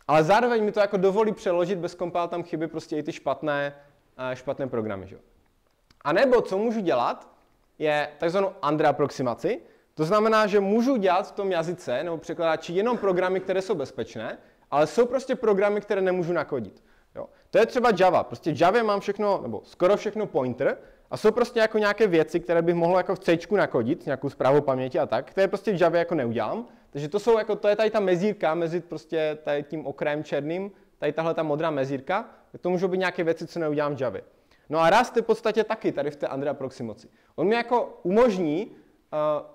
ale zároveň mi to jako dovolí přeložit bez compile tam chyby prostě i ty špatné programy, že jo. A nebo co můžu dělat, je takzvanou under aproximaci. To znamená, že můžu dělat v tom jazyce nebo překladači jenom programy, které jsou bezpečné, ale jsou prostě programy, které nemůžu nakodit. Jo. To je třeba Java. Prostě v Javě mám všechno, nebo skoro všechno pointer a jsou prostě jako nějaké věci, které bych mohl jako v C nakodit, nějakou správu paměti a tak, které prostě v Javě jako neudělám. Takže to jsou jako, to je tady ta mezírka mezi prostě tady tím okrajem černým, tady tahle ta modrá mezírka, tak to můžou být nějaké věci, co neudělám v Javě. No a Rust je v podstatě taky tady v té under aproximaci. On mi jako umožní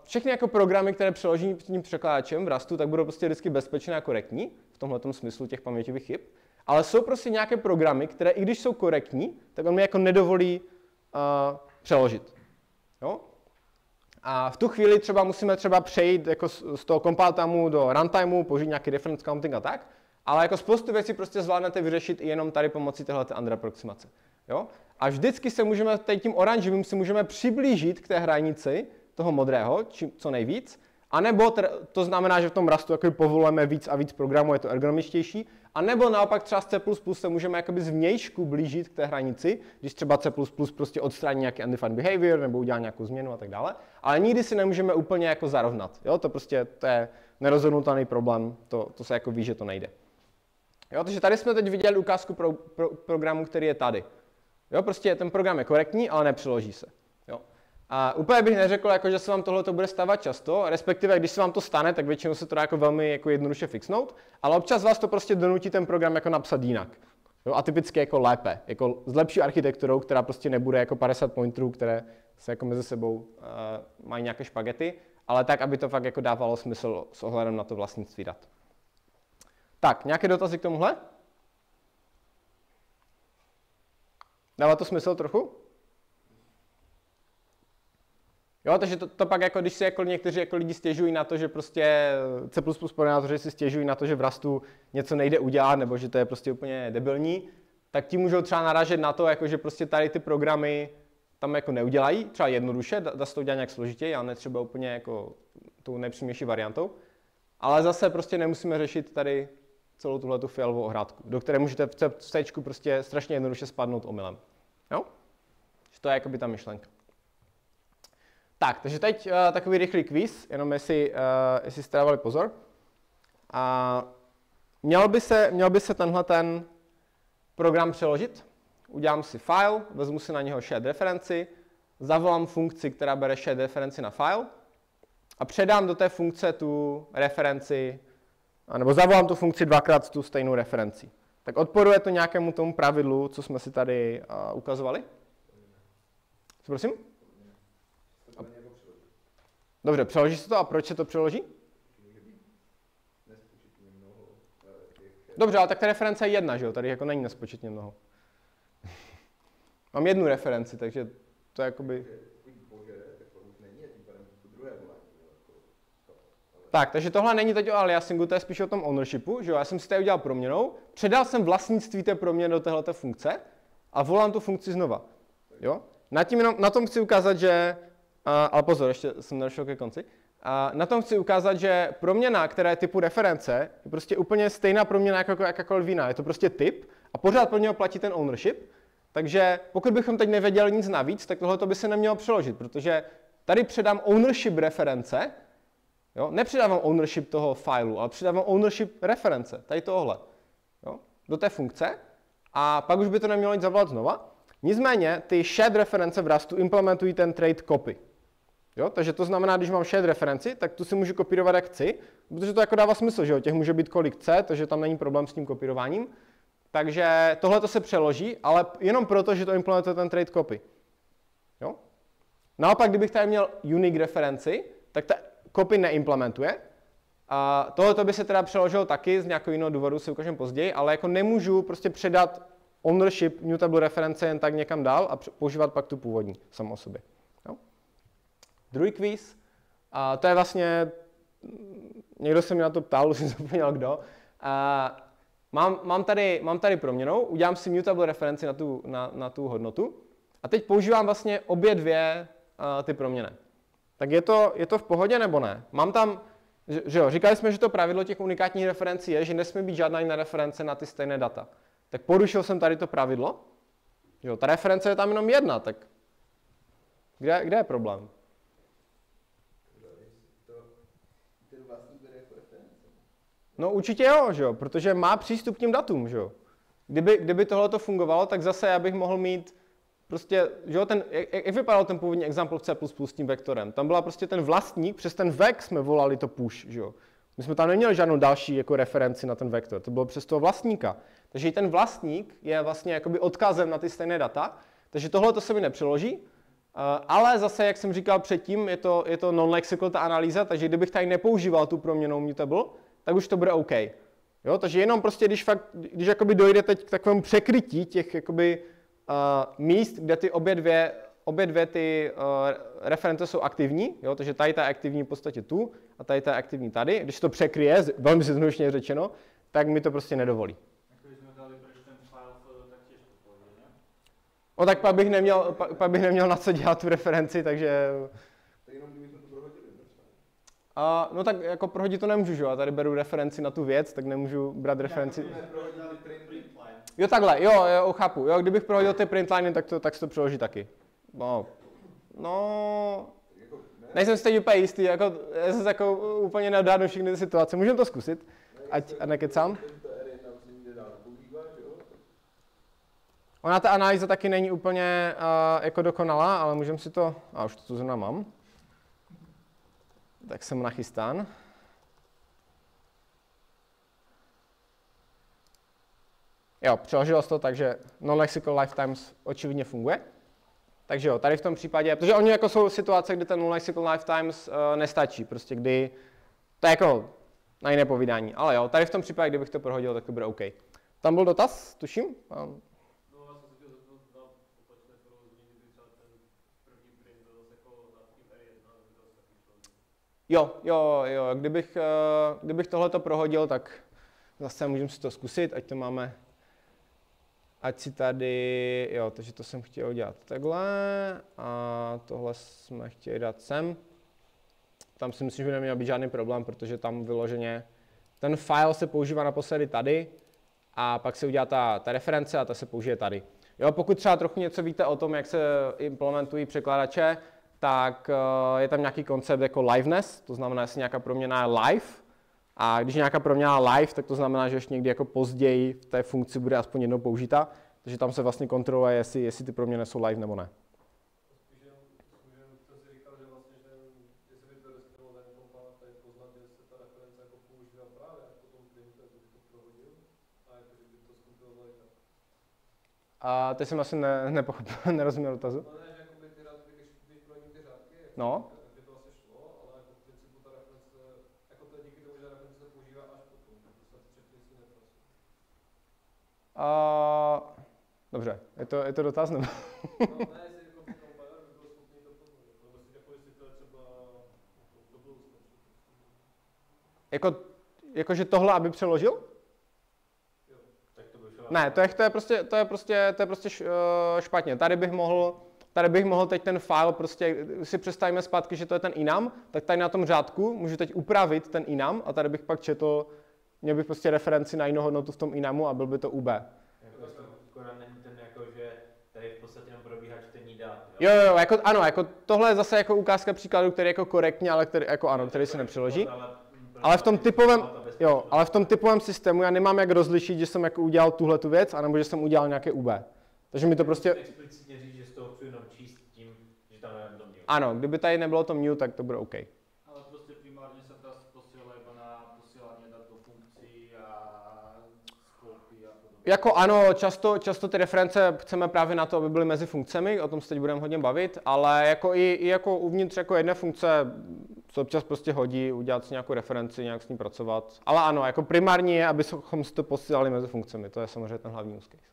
všechny jako programy, které přeložím tím překládačem v Rustu, tak budou prostě vždycky bezpečné a korektní, v tomhletom smyslu těch paměťových chyb, ale jsou prostě nějaké programy, které i když jsou korektní, tak on mi jako nedovolí přeložit. Jo? A v tu chvíli třeba musíme třeba přejít jako z toho compile timeu do runtimeu, použít nějaký reference counting a tak, ale jako spoustu věcí prostě zvládnete vyřešit i jenom tady pomocí téhleté under aproximace. Jo? A vždycky se můžeme, tady tím oranžovým si můžeme přiblížit k té hranici toho modrého, co nejvíc, anebo to znamená, že v tom Rustu povolujeme víc a víc programů, je to ergonomičtější, anebo naopak třeba z C++ se můžeme jakoby zvnějšku blížit k té hranici, když třeba C++ prostě odstraní nějaký undefined behavior nebo udělá nějakou změnu a tak dále, ale nikdy si nemůžeme úplně jako zarovnat. Jo? To prostě to je nerozhodnutelný problém, to se jako ví, že to nejde. Jo? Takže tady jsme teď viděli ukázku programu, který je tady. Jo? Prostě ten program je korektní, ale nepřeloží se. Jo? A úplně bych neřekl, jako, že se vám tohle bude stávat často, respektive když se vám to stane, tak většinou se to dá jako velmi jako jednoduše fixnout, ale občas vás to prostě donutí ten program jako napsat jinak. Jo? A typicky jako lépe, jako s lepší architekturou, která prostě nebude jako 50 pointerů, které se jako mezi sebou mají nějaké špagety, ale tak, aby to fakt jako dávalo smysl s ohledem na to vlastnictví dat. Tak, nějaké dotazy k tomuhle? Dává to smysl trochu? Jo, takže to pak jako, když si jako někteří jako lidi stěžují na to, že prostě C++ programátoři si stěžují na to, že v Rustu něco nejde udělat, nebo že to je prostě úplně debilní, tak ti můžou třeba narážet na to, jako že prostě tady ty programy tam jako neudělají, třeba jednoduše, dá se to udělat nějak složitěji, ale ne třeba úplně jako tou nejpřímější variantou. Ale zase prostě nemusíme řešit tady celou tuhletu fialovou ohrádku, do které můžete v C prostě strašně jednoduše spadnout omylem. Jo? To je jakoby ta myšlenka. Tak, takže teď takový rychlý quiz, jenom jestli jste dávali pozor. Měl by se tenhle ten program přeložit. Udělám si file, vezmu si na něho shared referenci, zavolám funkci, která bere shared referenci na file a předám do té funkce tu referenci, nebo zavolám tu funkci dvakrát tu stejnou referenci. Tak odporuje to nějakému tomu pravidlu, co jsme si tady ukazovali? Co prosím? Dobře, přeloží se to a proč se to přeloží? Dobře, ale tak ta reference je jedna, že jo? Tady jako není nespočetně mnoho. Mám jednu referenci, takže to je jakoby... Tak, takže tohle není teď o aliasingu, to je spíš o tom ownershipu, že jo? Já jsem si tady udělal proměnou, předal jsem vlastnictví té proměny do téhleté funkce a volám tu funkci znova, jo? Na tom chci ukázat, že... ale pozor, ještě jsem nedošel ke konci. Na tom chci ukázat, že proměna, která je typu reference, je prostě úplně stejná proměna jako jakákoliv jiná. Je to prostě typ a pořád pro něho platí ten ownership. Takže pokud bychom teď nevěděli nic navíc, tak tohle by se nemělo přeložit, protože tady předám ownership reference, jo? Nepředávám ownership toho fileu, ale předávám ownership reference, tady tohle, jo? Do té funkce a pak už by to nemělo jít zavolat znova. Nicméně ty shared reference v Rustu implementují ten trait copy. Jo? Takže to znamená, když mám shared referenci, tak tu si můžu kopírovat jak chci, protože to jako dává smysl, že jo? Těch může být kolik chce, takže tam není problém s tím kopírováním. Takže tohle to se přeloží, ale jenom proto, že to implementuje ten trait copy. Jo? Naopak, kdybych tady měl unique referenci, tak ta copy neimplementuje. A tohle by se teda přeložilo taky z nějakého jiného důvodu, si ukážeme později, ale jako nemůžu prostě předat ownership mutable reference jen tak někam dál a používat pak tu původní samo o sobě. Jo? Druhý quiz, to je vlastně, někdo se mě na to ptal, už jsem zapomněl kdo. Mám tady proměnou, udělám si mutable referenci na tu hodnotu a teď používám vlastně obě dvě ty proměny. Tak je to v pohodě nebo ne? Mám tam, že jo, říkali jsme, že to pravidlo těch unikátních referencí je, že nesmí být žádná jiná reference na ty stejné data. Tak porušil jsem tady to pravidlo, jo, ta reference je tam jenom jedna, tak kde je problém? No určitě jo, že jo, protože má přístup k těm datům, že jo. Kdyby tohle fungovalo, tak zase já bych mohl mít prostě, že jo, jak vypadal ten původní example v C++ s tím vektorem? Tam byla prostě ten vlastník, přes ten vek jsme volali to push, že jo. My jsme tam neměli žádnou další jako referenci na ten vektor, to bylo přes toho vlastníka. Takže i ten vlastník je vlastně jakoby odkazem na ty stejné data, takže tohle to se mi nepřeloží, ale zase, jak jsem říkal předtím, je to non-lexical ta analýza, takže kdybych tady nepoužíval tu proměnou mutable, tak už to bude OK. Jo? Takže jenom prostě, když jakoby dojde teď k takovému překrytí těch jakoby, míst, kde ty obě dvě ty reference jsou aktivní, jo? Takže tady ta je aktivní v podstatě tu a tady ta je aktivní tady, když to překryje, velmi zjednodušeně řečeno, tak mi to prostě nedovolí. No tak pak bych neměl na co dělat tu referenci, takže... No tak jako prohodit to nemůžu, že jo? Já tady beru referenci na tu věc, tak nemůžu brát referenci... Jo takhle, jo, chápu. Jo, kdybych prohodil ty printliny, tak se to přeloží taky. No... Nejsem si teď úplně jistý, jako, já jsem jako úplně neodhádnu všechny ty situace. Můžeme to zkusit, ať nekecám. Ona ta analýza taky není úplně jako dokonalá, ale můžeme si to... už to tu zrovna mám. Tak jsem nachystán. Jo, přeložilo se to tak, že non-lexical lifetimes očividně funguje. Takže jo, tady v tom případě, protože oni jako jsou situace, kdy ten null cycle lifetimes nestačí, prostě kdy, to je jako na jiné povídání, ale jo, tady v tom případě, kdybych to prohodil, tak to bude OK. Tam byl dotaz, tuším? No, já jsem se chtěl zeptat na opačné provozní, kdy třeba ten první print byl zase jako na tím R1, aby to taky šlo. Jo, kdybych tohleto prohodil, tak zase můžeme si to zkusit, ať to máme, ať si tady, jo, takže to jsem chtěl udělat takhle a tohle jsme chtěli dát sem. Tam si myslím, že by neměl být žádný problém, protože tam vyloženě ten file se používá naposledy tady a pak se udělá ta reference a ta se použije tady. Jo, pokud třeba trochu něco víte o tom, jak se implementují překladače, tak je tam nějaký koncept jako liveness, to znamená, jestli nějaká proměna je live, a když nějaká proměna je live, tak to znamená, že ještě někdy jako později v té funkci bude aspoň jednou použita, takže tam se vlastně kontroluje, jestli ty proměny jsou live nebo ne. A teď jsem asi nepochopil, nerozuměl dotazu. No ne, že jakoby ty řádky, když projdou ty řádky, no. tak by to asi šlo, ale jako v principu ta reference, jako to je díky tomu, že reference se používá až potom, to se předtím si nepracuje. Dobře, je to dotaz nebo? No ne, jestli jako by kompiler by byl schopný to poznat, nebo jako jestli to je třeba do budoucna. Jako že tohle, aby přeložil? Ne, to je prostě špatně. Tady bych mohl teď ten file prostě, si představíme zpátky, že to je ten enum, tak tady na tom řádku můžu teď upravit ten enum a tady bych pak četl, měl bych prostě referenci na jinou hodnotu v tom enumu a byl by to UB. Akorát není ten jako, že tady v podstatě jenom probíhá čtení dat. Jo, jako tohle je zase jako ukázka příkladu, který je jako korektně, ale který se nepřeloží. Ale v tom typovém systému já nemám jak rozlišit, že jsem jako udělal tuhletu věc, anebo že jsem udělal nějaké UB. Takže mi to prostě... Explicitně říct, že z toho chci jenom číst tím, že tam je to new. Ano, kdyby tady nebylo to new, tak to bude OK. Ale prostě primárně se teraz posílá iba na posílání dat do funkcí a skopy a podobně. Jako ano, často ty reference chceme právě na to, aby byly mezi funkcemi, o tom se teď budeme hodně bavit, ale jako i jako uvnitř jako jedné funkce se občas prostě hodí udělat si nějakou referenci, nějak s ní pracovat. Ale ano, jako primární je, abychom si to posílali mezi funkcemi, to je samozřejmě ten hlavní use case.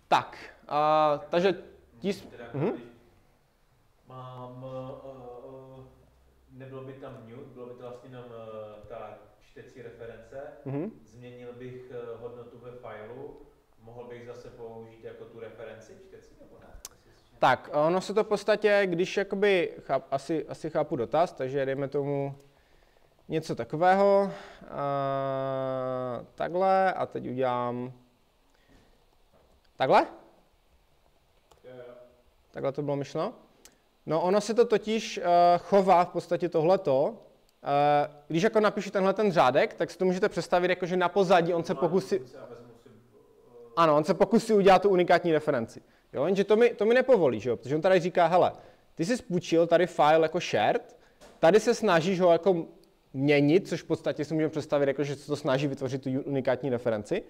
Tak, takže nebylo by tam new, bylo by to vlastně jenom ta čtecí reference, změnil bych hodnotu ve failu, mohl bych zase použít jako tu referenci čtecí nebo ne? Tak, ono se to v podstatě, když jakoby, asi chápu dotaz, takže dejme tomu něco takového, takhle a teď udělám takhle? Takhle to bylo myšleno? No ono se to totiž chová v podstatě tohleto, když jako napíšu tenhle ten řádek, tak si to můžete představit jako, že na pozadí on se pokusí, ano, on se pokusí udělat tu unikátní referenci. Jo, jenže to mi nepovolí, že jo? Protože on tady říká, hele, ty jsi spůjčil tady file jako shared, tady se snažíš ho jako měnit, což v podstatě si můžeme představit, jako, že se to snaží vytvořit tu unikátní referenci,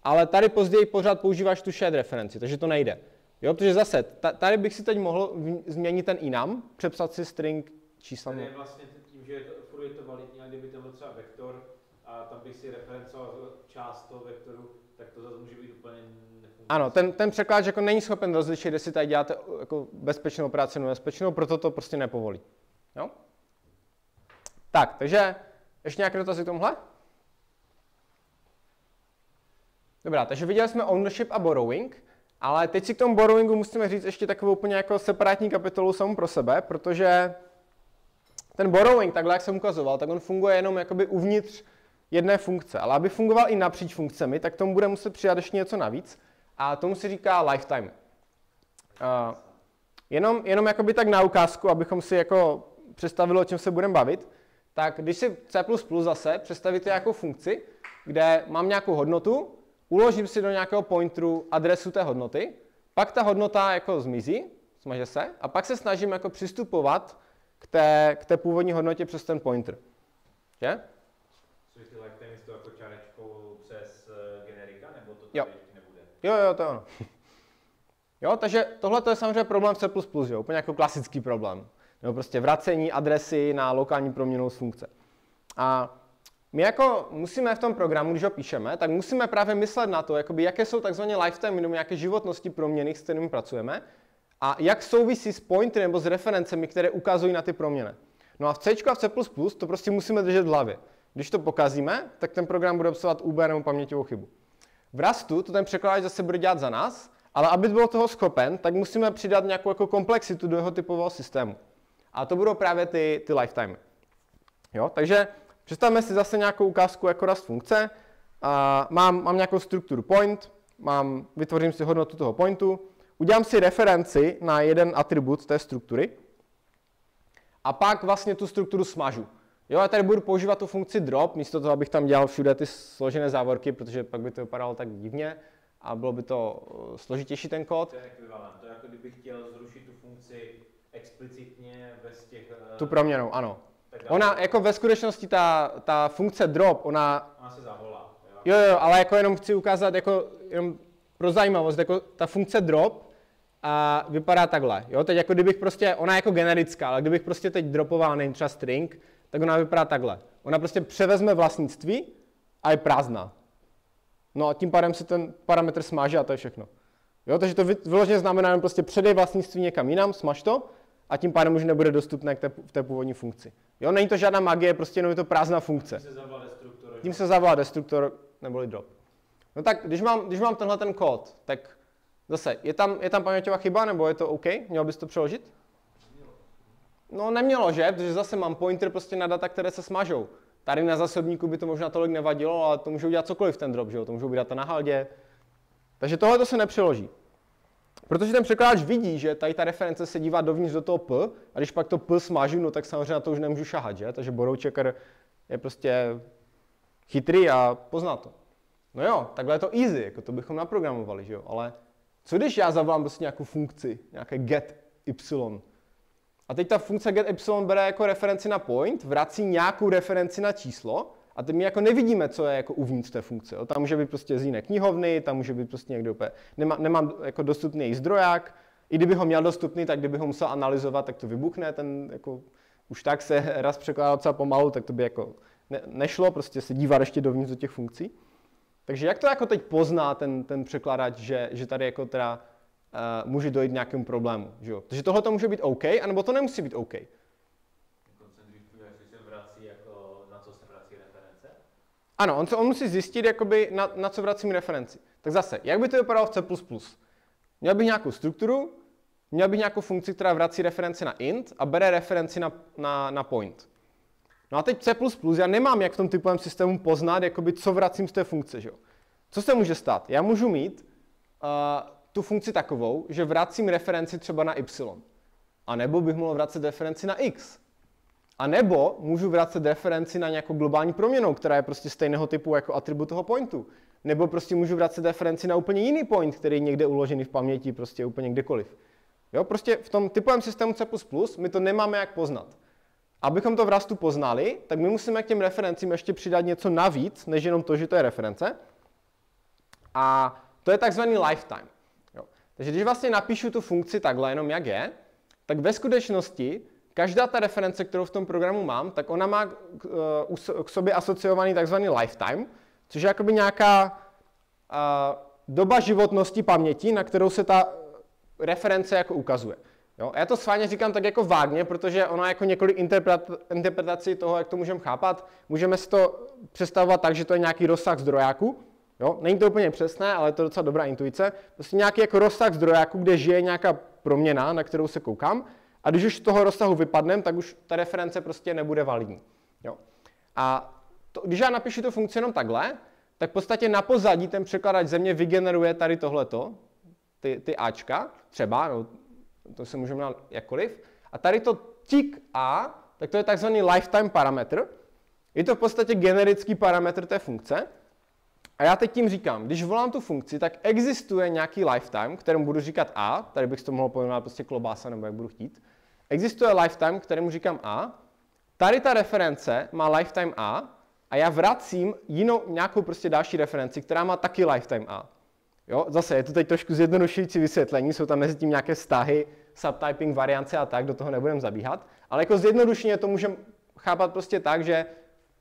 ale tady později pořád používáš tu shared referenci, takže to nejde. Jo, protože zase, tady bych si teď mohl změnit ten enum, přepsat si string čísla. Tady je vlastně tím, že furt je to validní, a kdyby to byl třeba vektor a tam bych si referencoval část toho vektoru, tak to zase může být úplně nefunkční. Ano, ten překladač jako není schopen rozlišit, jestli tady děláte jako bezpečnou práci nebo nebezpečnou, proto to prostě nepovolí. Jo? Tak, takže ještě nějaké dotazy k tomuhle? Dobrá, takže viděli jsme ownership a borrowing, ale teď si k tomu borrowingu musíme říct ještě takovou úplně jako separátní kapitolu samou pro sebe, protože ten borrowing, takhle jak jsem ukazoval, tak on funguje jenom jakoby uvnitř jedné funkce, ale aby fungoval i napříč funkcemi, tak tomu bude muset přidat ještě něco navíc a tomu se říká lifetime. Jenom jakoby tak na ukázku, abychom si jako představili, o čem se budeme bavit, tak když si C++ zase představíte nějakou funkci, kde mám nějakou hodnotu, uložím si do nějakého pointeru adresu té hodnoty, pak ta hodnota jako zmizí, smaže se, a pak se snažím jako přistupovat k té původní hodnotě přes ten pointer. Že? Což ty lifetime je to jako čárečkou přes generika, nebo to tady jo. ještě nebude? Jo, to je ono. Jo, takže tohle je samozřejmě problém v C++, jo, úplně jako klasický problém. Nebo prostě vracení adresy na lokální proměnnou z funkce. A my jako musíme v tom programu, když ho píšeme, tak musíme právě myslet na to, jakoby, jaké jsou takzvané lifetime, nebo nějaké životnosti proměny, s kterými pracujeme, a jak souvisí s pointy nebo s referencemi, které ukazují na ty proměny. No a v C a v C++ to prostě musíme držet v hlavě. Když to pokazíme, tak ten program bude obsahovat UB nebo paměťovou chybu. V Rustu to ten překladač zase bude dělat za nás, ale aby byl toho schopen, tak musíme přidat nějakou jako komplexitu do jeho typového systému. A to budou právě ty lifetime. Jo, takže představme si zase nějakou ukázku jako Rust funkce. Mám nějakou strukturu point, vytvořím si hodnotu toho pointu, udělám si referenci na jeden atribut té struktury a pak vlastně tu strukturu smažu. Jo, já tady budu používat tu funkci drop, místo toho, abych tam dělal všude ty složené závorky, protože pak by to vypadalo tak divně a bylo by to složitější ten kód. To je ekvivalent, to je jako kdybych chtěl zrušit tu funkci explicitně bez těch... Tu proměnou, ano. Ona jako ve skutečnosti ta funkce drop, ona se zavolá. Jo, ale jako jenom chci ukázat jako jenom pro zajímavost, jako ta funkce drop a vypadá takhle. Jo, teď jako kdybych prostě, ona je jako generická, ale kdybych prostě teď dropoval nevím, třeba string, tak ona vypadá takhle. Ona prostě převezme vlastnictví a je prázdná. No a tím pádem se ten parametr smaže a to je všechno. Jo, takže to vyloženě znamená jen prostě předej vlastnictví někam jinam, smaž to a tím pádem už nebude dostupné v té původní funkci. Jo, není to žádná magie, prostě jenom je to prázdná funkce. Tím se zavolá destruktor neboli drop. No tak, když mám tenhle ten kód, tak zase, je tam paměťová chyba, nebo je to OK? Měl bys to přeložit? No nemělo, že? Protože zase mám pointer prostě na data, které se smažou. Tady na zásobníku by to možná tolik nevadilo, ale to můžou dělat cokoliv ten drop, že jo? To můžou být data na haldě. Takže tohle to se nepřeloží. Protože ten překladač vidí, že tady ta reference se dívá dovnitř do toho P, a když pak to P smažu, no tak samozřejmě na to už nemůžu šahat, že? Takže borrow checker je prostě chytrý a pozná to. No jo, takhle je to easy, jako to bychom naprogramovali, že jo? Ale co když já zavolám prostě nějakou funkci, nějaké get y, a teď ta funkce get y bere jako referenci na point, vrací nějakou referenci na číslo, a teď my jako nevidíme, co je jako uvnitř té funkce. Jo? Tam může být prostě z jiné knihovny, tam může být prostě někdo úplně, nemám jako dostupný její zdroják, i kdyby ho měl dostupný, tak kdyby ho musel analyzovat, tak to vybuchne, ten jako, už tak se raz překládá docela pomalu, tak to by jako nešlo, prostě se dívat ještě dovnitř do těch funkcí. Takže jak to jako teď pozná ten překladač, že tady jako teda může dojít k nějakému problému, že jo? Takže tohle to může být OK, anebo to nemusí být OK. Ano, on musí zjistit, jakoby, na co vracím referenci. Tak zase, jak by to vypadalo v C++? Měl bych nějakou strukturu, měl bych nějakou funkci, která vrací referenci na int a bere referenci na point. No a teď C++, já nemám jak v tom typovém systému poznat, jakoby, co vracím z té funkce. Že? Co se může stát? Já můžu mít tu funkci takovou, že vracím referenci třeba na y. A nebo bych mohl vracet referenci na x. A nebo můžu vracet referenci na nějakou globální proměnou, která je prostě stejného typu jako atribut toho pointu. Nebo prostě můžu vracet referenci na úplně jiný point, který je někde uložený v paměti, prostě úplně kdekoliv. Jo, prostě v tom typovém systému C++ my to nemáme jak poznat. Abychom to v Rustu poznali, tak my musíme k těm referencím ještě přidat něco navíc, než jenom to, že to je reference. A to je takzvaný lifetime. Jo. Takže když vlastně napíšu tu funkci takhle, jenom jak je, tak ve skutečnosti každá ta reference, kterou v tom programu mám, tak ona má k sobě asociovaný takzvaný lifetime, což je jakoby nějaká doba životnosti paměti, na kterou se ta reference jako ukazuje. Jo? Já to schválně říkám tak jako vágně, protože ono je jako několik interpretací toho, jak to můžeme chápat. Můžeme si to představovat tak, že to je nějaký rozsah zdrojáku. Jo? Není to úplně přesné, ale je to docela dobrá intuice. Prostě nějaký jako rozsah zdrojáku, kde žije nějaká proměna, na kterou se koukám. A když už z toho rozsahu vypadnem, tak už ta reference prostě nebude validní. Jo? A když já napíšu tu funkci jenom takhle, tak v podstatě na pozadí ten překladač země vygeneruje tady tohleto, ty Ačka, třeba, no, to se můžeme dát jakkoliv. A tady to tick A, tak to je takzvaný lifetime parametr. Je to v podstatě generický parametr té funkce. A já teď tím říkám, když volám tu funkci, tak existuje nějaký lifetime, kterému budu říkat A, tady bych to mohl pojmenovat prostě klobása, nebo jak budu chtít. Existuje lifetime, kterému říkám A. Tady ta reference má lifetime A a já vracím nějakou prostě další referenci, která má taky lifetime A. Jo, zase je to teď trošku zjednodušující vysvětlení, jsou tam mezi tím nějaké vztahy, subtyping, variance a tak, do toho nebudeme zabíhat, ale jako zjednodušeně to můžeme chápat prostě tak, že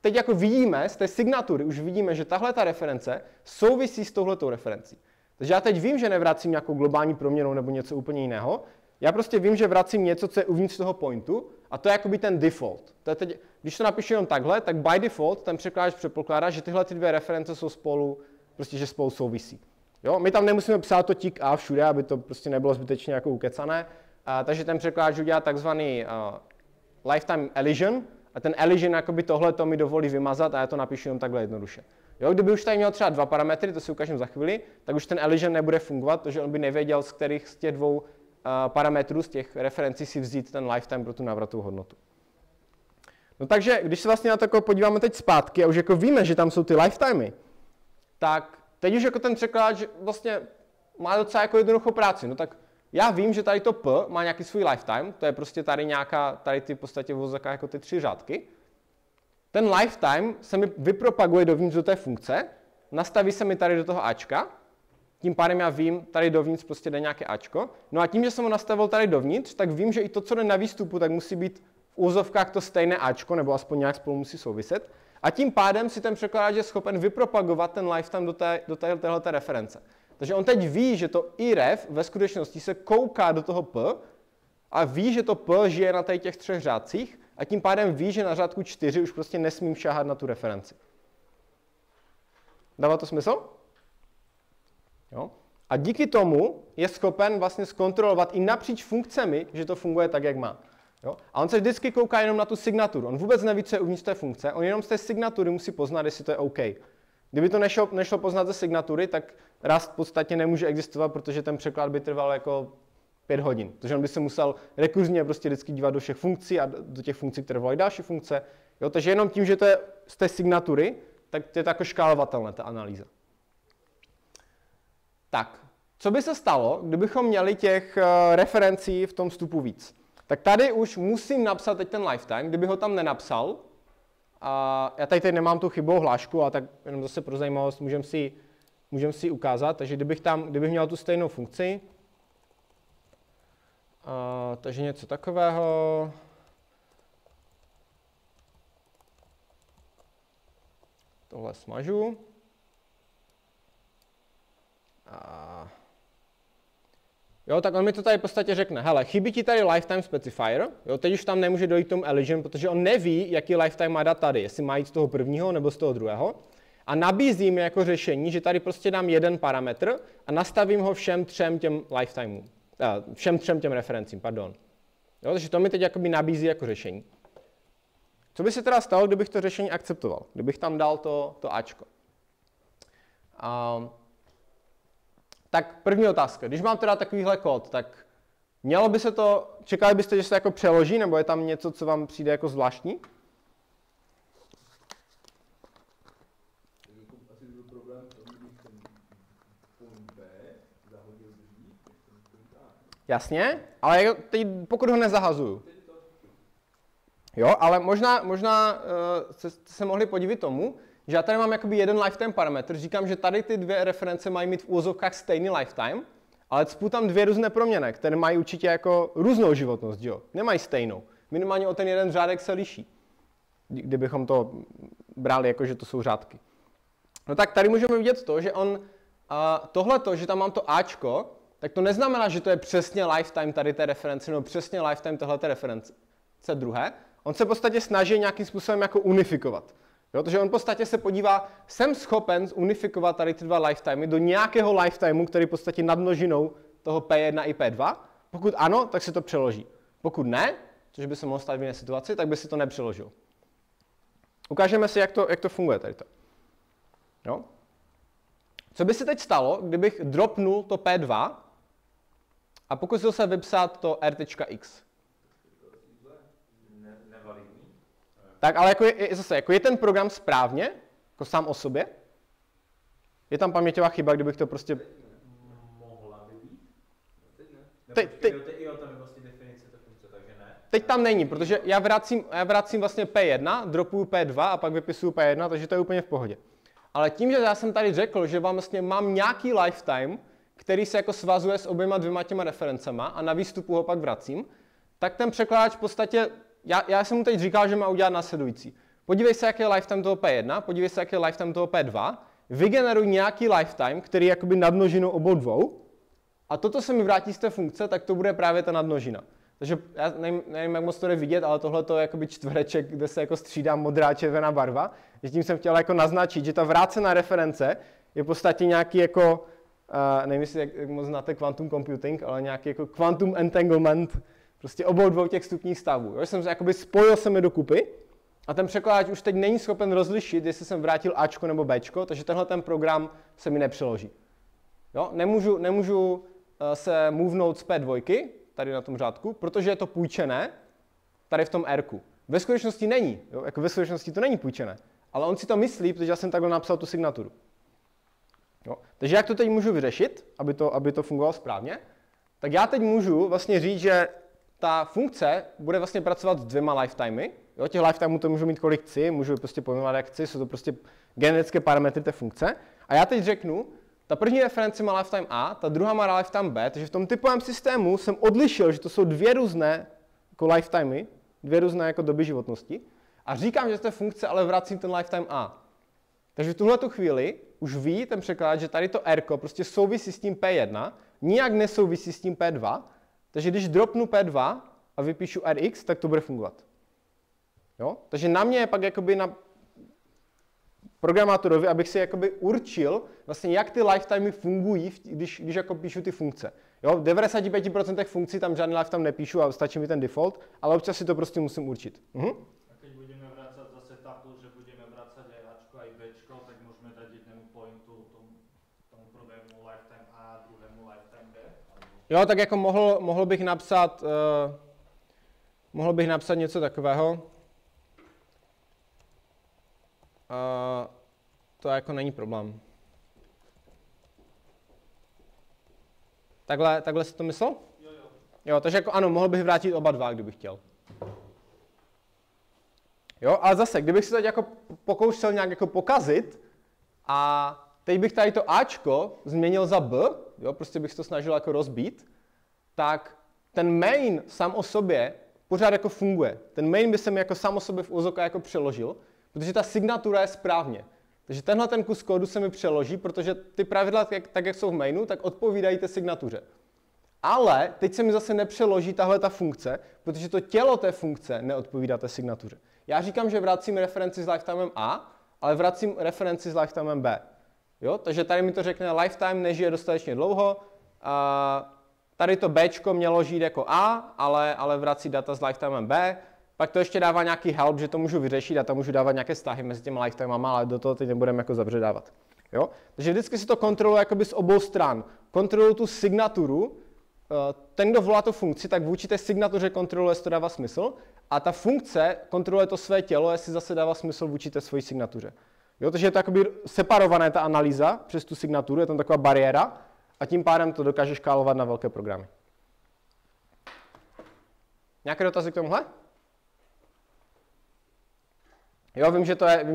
teď jako vidíme z té signatury, už vidíme, že tahle ta reference souvisí s touhletou referencí. Takže já teď vím, že nevracím nějakou globální proměnu nebo něco úplně jiného, já prostě vím, že vracím něco, co je uvnitř toho pointu a to je jakoby ten default. To je teď, když to napíšu jenom takhle, tak by default ten překládač předpokládá, že tyhle ty dvě reference jsou spolu, prostě že spolu souvisí. Jo? My tam nemusíme psát to tik a všude, aby to prostě nebylo zbytečně jako ukecané, takže ten překládač udělá takzvaný lifetime elision a ten elision jakoby tohle to mi dovolí vymazat a já to napíšu jenom takhle jednoduše. Jo, kdyby už tady měl třeba dva parametry, to si ukážeme za chvíli, tak už ten elision nebude fungovat, protože on by nevěděl, z kterých z těch dvou parametrů, z těch referencí si vzít ten lifetime pro tu návratovou hodnotu. No takže, když se vlastně na to podíváme teď zpátky a už jako víme, že tam jsou ty lifetimey, tak teď už jako ten překladač vlastně má docela jako jednoduchou práci. No tak já vím, že tady to P má nějaký svůj lifetime, to je prostě tady nějaká, tady ty v podstatě vozaka jako ty 3 řádky. Ten lifetime se mi vypropaguje dovnitř do té funkce, nastaví se mi tady do toho Ačka, tím pádem já vím, tady dovnitř prostě jde nějaké Ačko. No a tím, že jsem ho nastavil tady dovnitř, tak vím, že i to, co jde na výstupu, tak musí být v úzovkách to stejné Ačko, nebo aspoň nějak spolu musí souviset. A tím pádem si ten překladač je schopen vypropagovat ten lifetime do téhleté reference. Takže on teď ví, že to iref ve skutečnosti se kouká do toho P a ví, že to P žije na těch 3 řádcích a tím pádem ví, že na řádku 4 už prostě nesmím šáhat na tu referenci. Dává to smysl? Jo? A díky tomu je schopen vlastně zkontrolovat i napříč funkcemi, že to funguje tak, jak má. Jo? A on se vždycky kouká jenom na tu signaturu. On vůbec neví, co je uvnitř té funkce, on jenom z té signatury musí poznat, jestli to je OK. Kdyby to nešlo poznat ze signatury, tak Rust v podstatě nemůže existovat, protože ten překlad by trval jako 5 hodin. Protože on by se musel rekurzně prostě vždycky dívat do všech funkcí a do těch funkcí, které volají další funkce. Jo? Takže jenom tím, že to je z té signatury, tak je to jako škálovatelné, ta analýza. Tak, co by se stalo, kdybychom měli těch referencí v tom vstupu víc? Tak tady už musím napsat teď ten lifetime, kdyby ho tam nenapsal, a já tady nemám tu chybovou hlášku, ale tak jenom zase pro zajímavost můžeme si ukázat, takže kdybych měl tu stejnou funkci, takže něco takového, tohle smažu, jo, tak on mi to tady v podstatě řekne, hele, chybí ti tady lifetime specifier, jo, teď už tam nemůže dojít k tomu elision, protože on neví, jaký lifetime má dát tady, jestli má jít z toho prvního nebo z toho druhého. A nabízím jako řešení, že tady prostě dám jeden parametr a nastavím ho všem 3 těm lifetimeům, všem 3 těm referencím, pardon. Jo, takže to mi teď jakoby nabízí jako řešení. Co by se teda stalo, kdybych to řešení akceptoval, kdybych tam dal to Ačko? Tak první otázka, když mám teda takovýhle kód, tak mělo by se to, čekali byste, že se to jako přeloží, nebo je tam něco, co vám přijde jako zvláštní? Asi byl problém, kdybych ten point B zahodil dřív, než ten point A. Jasně, ale teď, pokud ho nezahazuju. Jo, ale možná se mohli podívat tomu, že já tady mám jakoby jeden lifetime parametr, říkám, že tady ty 2 reference mají mít v úvozovkách stejný lifetime, ale cpu tam 2 různé proměny, které mají určitě jako různou životnost, jo? Nemají stejnou. Minimálně o ten jeden řádek se liší, kdybychom to brali jako, že to jsou řádky. No tak tady můžeme vidět to, že on tohleto, že tam mám to Ačko, tak to neznamená, že to je přesně lifetime tady té reference, nebo přesně lifetime tohleté reference druhé. On se v podstatě snaží nějakým způsobem jako unifikovat. Jo, protože on v podstatě se podívá, jsem schopen unifikovat tady ty 2 lifetimey do nějakého lifetimeu, který v podstatě nad množinou toho P1 i P2. Pokud ano, tak se to přeloží. Pokud ne, což by se mohlo stát v jiné situaci, tak by se to nepřeložil. Ukážeme si, jak to funguje tady to. Jo? Co by se teď stalo, kdybych dropnul to P2 a pokusil se vypsat to R.x? Tak, ale jako je ten program správně, jako sám o sobě? Je tam paměťová chyba, kdybych to prostě... Mohla by být? Teď tam je vlastně definice té funkce, takže ne. Teď tam není, protože já vracím vlastně P1, dropuju P2 a pak vypisuju P1, takže to je úplně v pohodě. ale tím, že já jsem tady řekl, že vlastně mám nějaký lifetime, který se jako svazuje s oběma dvěma těma referencema a na výstupu ho pak vracím, tak ten překladač v podstatě, já jsem mu teď říkal, že má udělat následující. Podívej se, jaký je lifetime toho P1, podívej se, jaký je lifetime toho P2, vygeneruj nějaký lifetime, který je jakoby nadmnožinou obou dvou, a toto se mi vrátí z té funkce, tak to bude právě ta nadmnožina. Takže já nevím, jak moc to jde vidět, ale tohle je jakoby čtvereček, kde se jako střídá modrá a červená barva. Tím jsem chtěl jako naznačit, že ta vrácená reference je v podstatě nějaký jako, nevím, jestli jak moc znáte quantum computing, ale nějaký jako quantum entanglement, prostě obou dvou těch stupních stavů. Jo? Jsem jakoby spojil se mi dokupy a ten překladač už teď není schopen rozlišit, jestli jsem vrátil Ačko nebo Bčko, takže tenhle ten program se mi nepřeloží. Jo? Nemůžu se movenout z P2, tady na tom řádku, protože je to půjčené tady v tom R-ku. Ve skutečnosti není, jo? Jako ve skutečnosti to není půjčené, ale on si to myslí, protože já jsem takhle napsal tu signaturu. Jo? Takže jak to teď můžu vyřešit, aby to fungovalo správně, tak já teď můžu vlastně říct, že ta funkce bude vlastně pracovat s dvěma lifetimey. Jo? Těch lifetimeů to můžu mít kolik chci, můžu prostě pojmenovat jak chci, jsou to prostě generické parametry té funkce. A já teď řeknu, ta první reference má lifetime A, ta druhá má lifetime B, takže v tom typovém systému jsem odlišil, že to jsou dvě různé jako lifetimey, dvě různé jako doby životnosti a říkám, že z té funkce ale vracím ten lifetime A. Takže v tuhletu chvíli už ví ten překladač, že tady to R prostě souvisí s tím P1, nijak nesouvisí s tím P2, takže když dropnu P2 a vypíšu RX, tak to bude fungovat. Jo? Takže na mě je pak jakoby na programátorovi, abych si jakoby určil, vlastně jak ty lifetimey fungují, když jako píšu ty funkce. Jo? V 95% funkcí tam žádný lifetime nepíšu a stačí mi ten default, ale občas si to prostě musím určit. A keď budeme vracať zase takto, že budeme vracať aj Ačko aj Bčko, tak môžeme dať jednému pointu tomu prvému lifetime A a druhému lifetime B? Jo, tak jako mohl bych napsat něco takového. To jako není problém. Takhle jsi to myslel? Jo, takže jako ano, mohl bych vrátit oba dva, kdybych chtěl. Jo, ale zase, kdybych si teď jako pokoušel nějak jako pokazit a teď bych tady to Ačko změnil za B, jo, prostě bych to snažil jako rozbít, tak ten main sám o sobě pořád jako funguje. Ten main by se mi jako sám o sobě v úzovkách jako přeložil, protože ta signatura je správně. Takže tenhle ten kus kódu se mi přeloží, protože ty pravidla, tak jak jsou v mainu, tak odpovídají té signatuře. Ale teď se mi zase nepřeloží tahle ta funkce, protože to tělo té funkce neodpovídá té signatuře. Já říkám, že vracím referenci s lifetimem A, ale vracím referenci s lifetimem B. Jo? Takže tady mi to řekne lifetime nežije dostatečně dlouho, tady to Bčko mělo žít jako A, ale vrací data s lifetimem B, pak to ještě dává nějaký help, že to můžu vyřešit a tam můžu dávat nějaké vztahy mezi těmi lifetimama, ale do toho teď nebudeme jako zabředávat. Jo? Takže vždycky si to kontroluje jakoby z obou stran. Kontroluji tu signaturu, ten, kdo volá tu funkci, tak vůči té signatuře kontroluje, jestli to dává smysl, a ta funkce kontroluje to své tělo, jestli zase dává smysl vůči té svojí signatuře. Jo? Takže je to jakoby separované ta analýza přes tu signaturu, je tam taková bariéra a tím pádem to dokáže škálovat na velké programy. Nějaké dotazy k tomuhle? Jo, vím,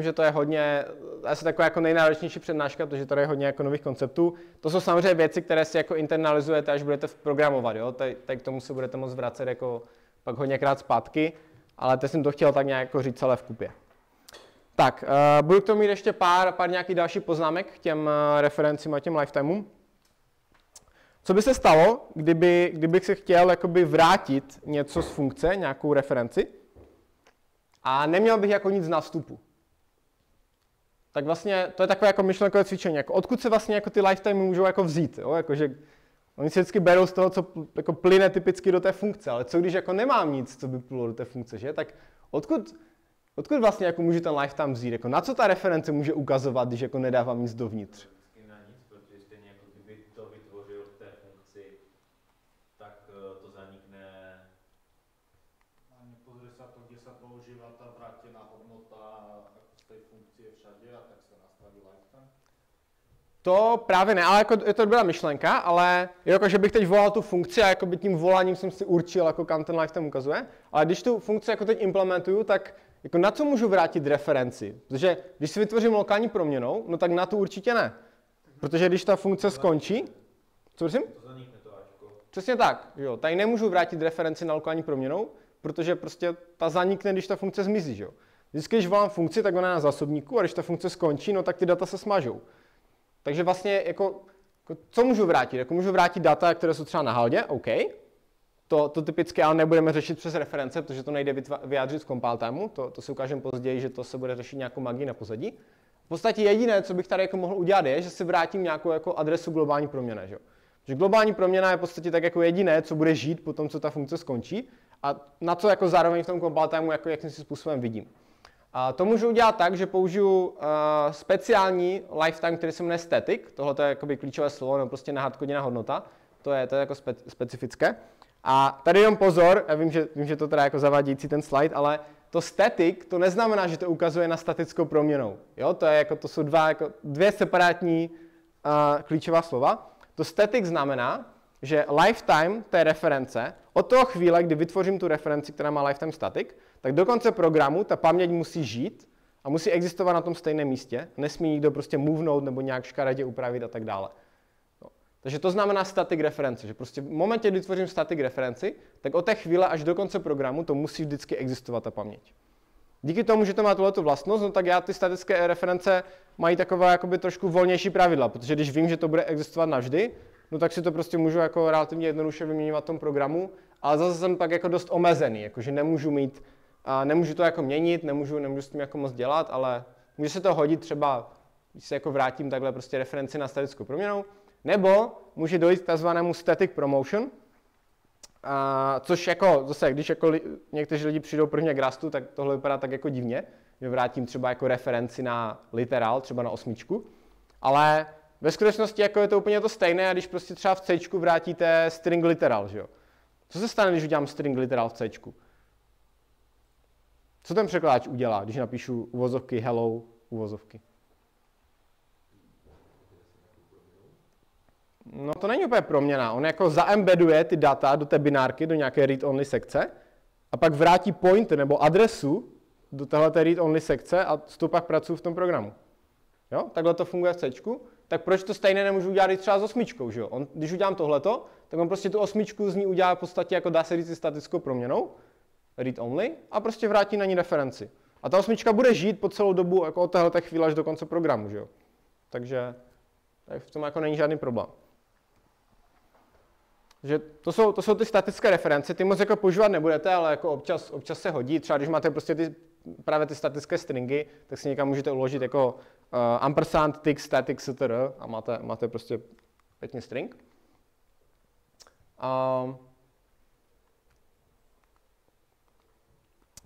že to je hodně, asi taková jako nejnáročnější přednáška, protože tady je hodně jako nových konceptů. To jsou samozřejmě věci, které si jako internalizujete, až budete programovat, jo. Teď k tomu se budete moct vracet jako pak hodněkrát zpátky, ale teď jsem to chtěl tak nějak jako říct celé v kupě. Tak, budu k tomu mít ještě pár nějakých dalších poznámek k těm referencím a těm lifetimeům. Co by se stalo, kdybych se chtěl jakoby vrátit něco z funkce, nějakou referenci, a neměl bych jako nic na vstupu? Tak vlastně to je takové jako myšlenkové cvičení. Jako odkud se vlastně jako ty lifetime můžou jako vzít? Jo? Jako, že oni se vždycky berou z toho, co jako plyne typicky do té funkce, ale co když jako nemám nic, co by plynulo do té funkce, že? Tak odkud vlastně jako může ten lifetime vzít? Jako na co ta reference může ukazovat, když jako nedávám nic dovnitř? Na nic, protože stejně jako kdyby to vytvořil v té funkci, tak to zanikne. A nepozrie sa to, kde sa používa tá vrátená hodnota z tej funkcie všade a tak sa nastaví lifetime? To právě ne, ale jako je to dobrá myšlenka, ale jako, že bych teď volal tu funkci a jako by tím voláním jsem si určil, jako kam ten lifetime ukazuje, ale když tu funkci jako teď implementuju, tak jako na co můžu vrátit referenci? Protože když si vytvořím lokální proměnou, no tak na to určitě ne. Protože když ta funkce skončí, co prosím? To zanikne to Ačko. Přesně tak, jo. Tady nemůžu vrátit referenci na lokální proměnou, protože prostě ta zanikne, když ta funkce zmizí, jo. Vždycky, když volám funkci, tak ona je na zásobníku a když ta funkce skončí, no tak ty data se smažou. Takže vlastně jako co můžu vrátit? Jako můžu vrátit data, které jsou třeba na haldě, OK. To typicky ale nebudeme řešit přes reference, protože to nejde vyjádřit z compile timeu, to si ukážeme později, že to se bude řešit nějakou magii na pozadí. V podstatě jediné, co bych tady jako mohl udělat, je, že si vrátím nějakou jako adresu globální proměny. Že? Protože globální proměna je v podstatě tak jako jediné, co bude žít po tom, co ta funkce skončí a na co jako zároveň v tom compile timeu jako jakým si způsobem vidím. A to můžu udělat tak, že použiju speciální lifetime, který se jmenuje static. Tohle je jakoby klíčové slovo, nebo prostě nahádkoděná hodnota. To je jako specifické. A tady jenom pozor, já vím, že to teda jako zavádějící ten slide, ale to static, to neznamená, že to ukazuje na statickou proměnou. Jo, to jsou dvě separátní klíčová slova. To static znamená, že lifetime té reference, od toho chvíle, kdy vytvořím tu referenci, která má lifetime static, tak do konce programu ta paměť musí žít a musí existovat na tom stejném místě. Nesmí nikdo prostě movenout nebo nějak škaredě upravit a tak dále. No. Takže to znamená static reference, že prostě v momentě, kdy vytvořím static referenci, tak od té chvíle až do konce programu to musí vždycky existovat ta paměť. Díky tomu, že to má tuhletu vlastnost, no tak já ty statické reference mají takové jakoby trošku volnější pravidla, protože když vím, že to bude existovat navždy, no tak si to prostě můžu jako relativně jednoduše vyměňovat v tom programu, ale zase jsem pak jako dost omezený, jakože nemůžu to jako měnit, nemůžu s tím jako moc dělat, ale může se to hodit třeba, když se jako vrátím takhle prostě referenci na statickou proměnou, nebo může dojít k takzvanému static promotion, což jako zase, když jako někteří lidi přijdou prvně k Rustu, tak tohle vypadá tak jako divně, že vrátím třeba jako referenci na literal, třeba na 8, ale ve skutečnosti jako je to úplně to stejné, a když prostě třeba v C vrátíte string literal, že jo? Co se stane, když udělám string literal v C? Co ten překladač udělá, když napíšu uvozovky hello, uvozovky? No to není úplně proměna, on jako zaembeduje ty data do té binárky, do nějaké read-only sekce a pak vrátí pointer nebo adresu do téhleté read-only sekce a to pak pracuji v tom programu. Jo? Takhle to funguje v C. Tak proč to stejné nemůžu udělat i třeba s 8, že jo? Když udělám tohleto, tak on prostě tu 8 z ní udělá v podstatě jako dá se říct statickou proměnou, read only, a prostě vrátí na ní referenci. A ta 8 bude žít po celou dobu jako od téhleté chvíle až do konce programu, že jo? Takže v tom jako není žádný problém. Že to jsou ty statické reference, ty moc jako používat nebudete, ale jako občas se hodí. Třeba když máte prostě právě ty statické stringy, tak si někam můžete uložit jako ampersand, tick, static, ctr a máte prostě pěkný string.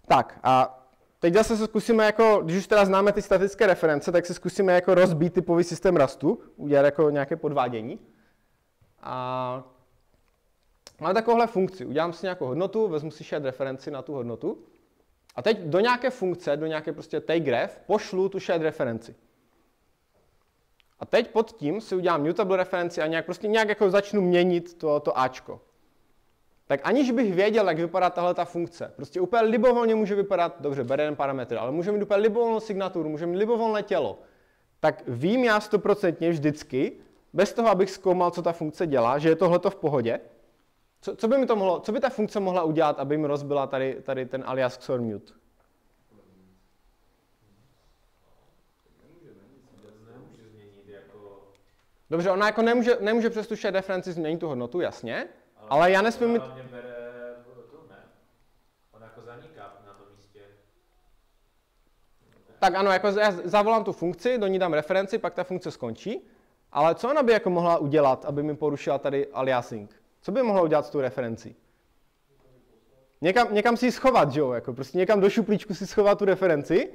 Tak a teď zase se zkusíme jako, když už teda známe ty statické reference, tak se zkusíme jako rozbít typový systém Rustu, udělat jako nějaké podvádění. Máme takovouhle funkci, udělám si nějakou hodnotu, vezmu si shared referenci na tu hodnotu a teď do nějaké funkce, do nějaké prostě takegraph, pošlu tu shared referenci. A teď pod tím si udělám mutable referenci a nějak jako začnu měnit to Ačko. Tak aniž bych věděl, jak vypadá tahle ta funkce, prostě úplně libovolně může vypadat, dobře, bere jeden parametr, ale může mít úplně libovolnou signaturu, může mít libovolné tělo, tak vím já 100% vždycky, bez toho, abych zkoumal, co ta funkce dělá, že je tohleto v pohodě. Co by ta funkce mohla udělat, aby mi rozbila tady ten alias XOR mute? Nemůže změnit jako... Dobře, ona jako nemůže přes tu shared referenci změnit tu hodnotu, jasně, ale já nesmím mít... Ona bere to, ne? Ona jako zaniká na tom místě. Tak ano, jako já zavolám tu funkci, do ní dám referenci, pak ta funkce skončí, ale co ona by jako mohla udělat, aby mi porušila tady aliasing? Co by mohla udělat s tou referencí? Někam si ji schovat, že jo? Jako prostě někam do šuplíčku si schovat tu referenci,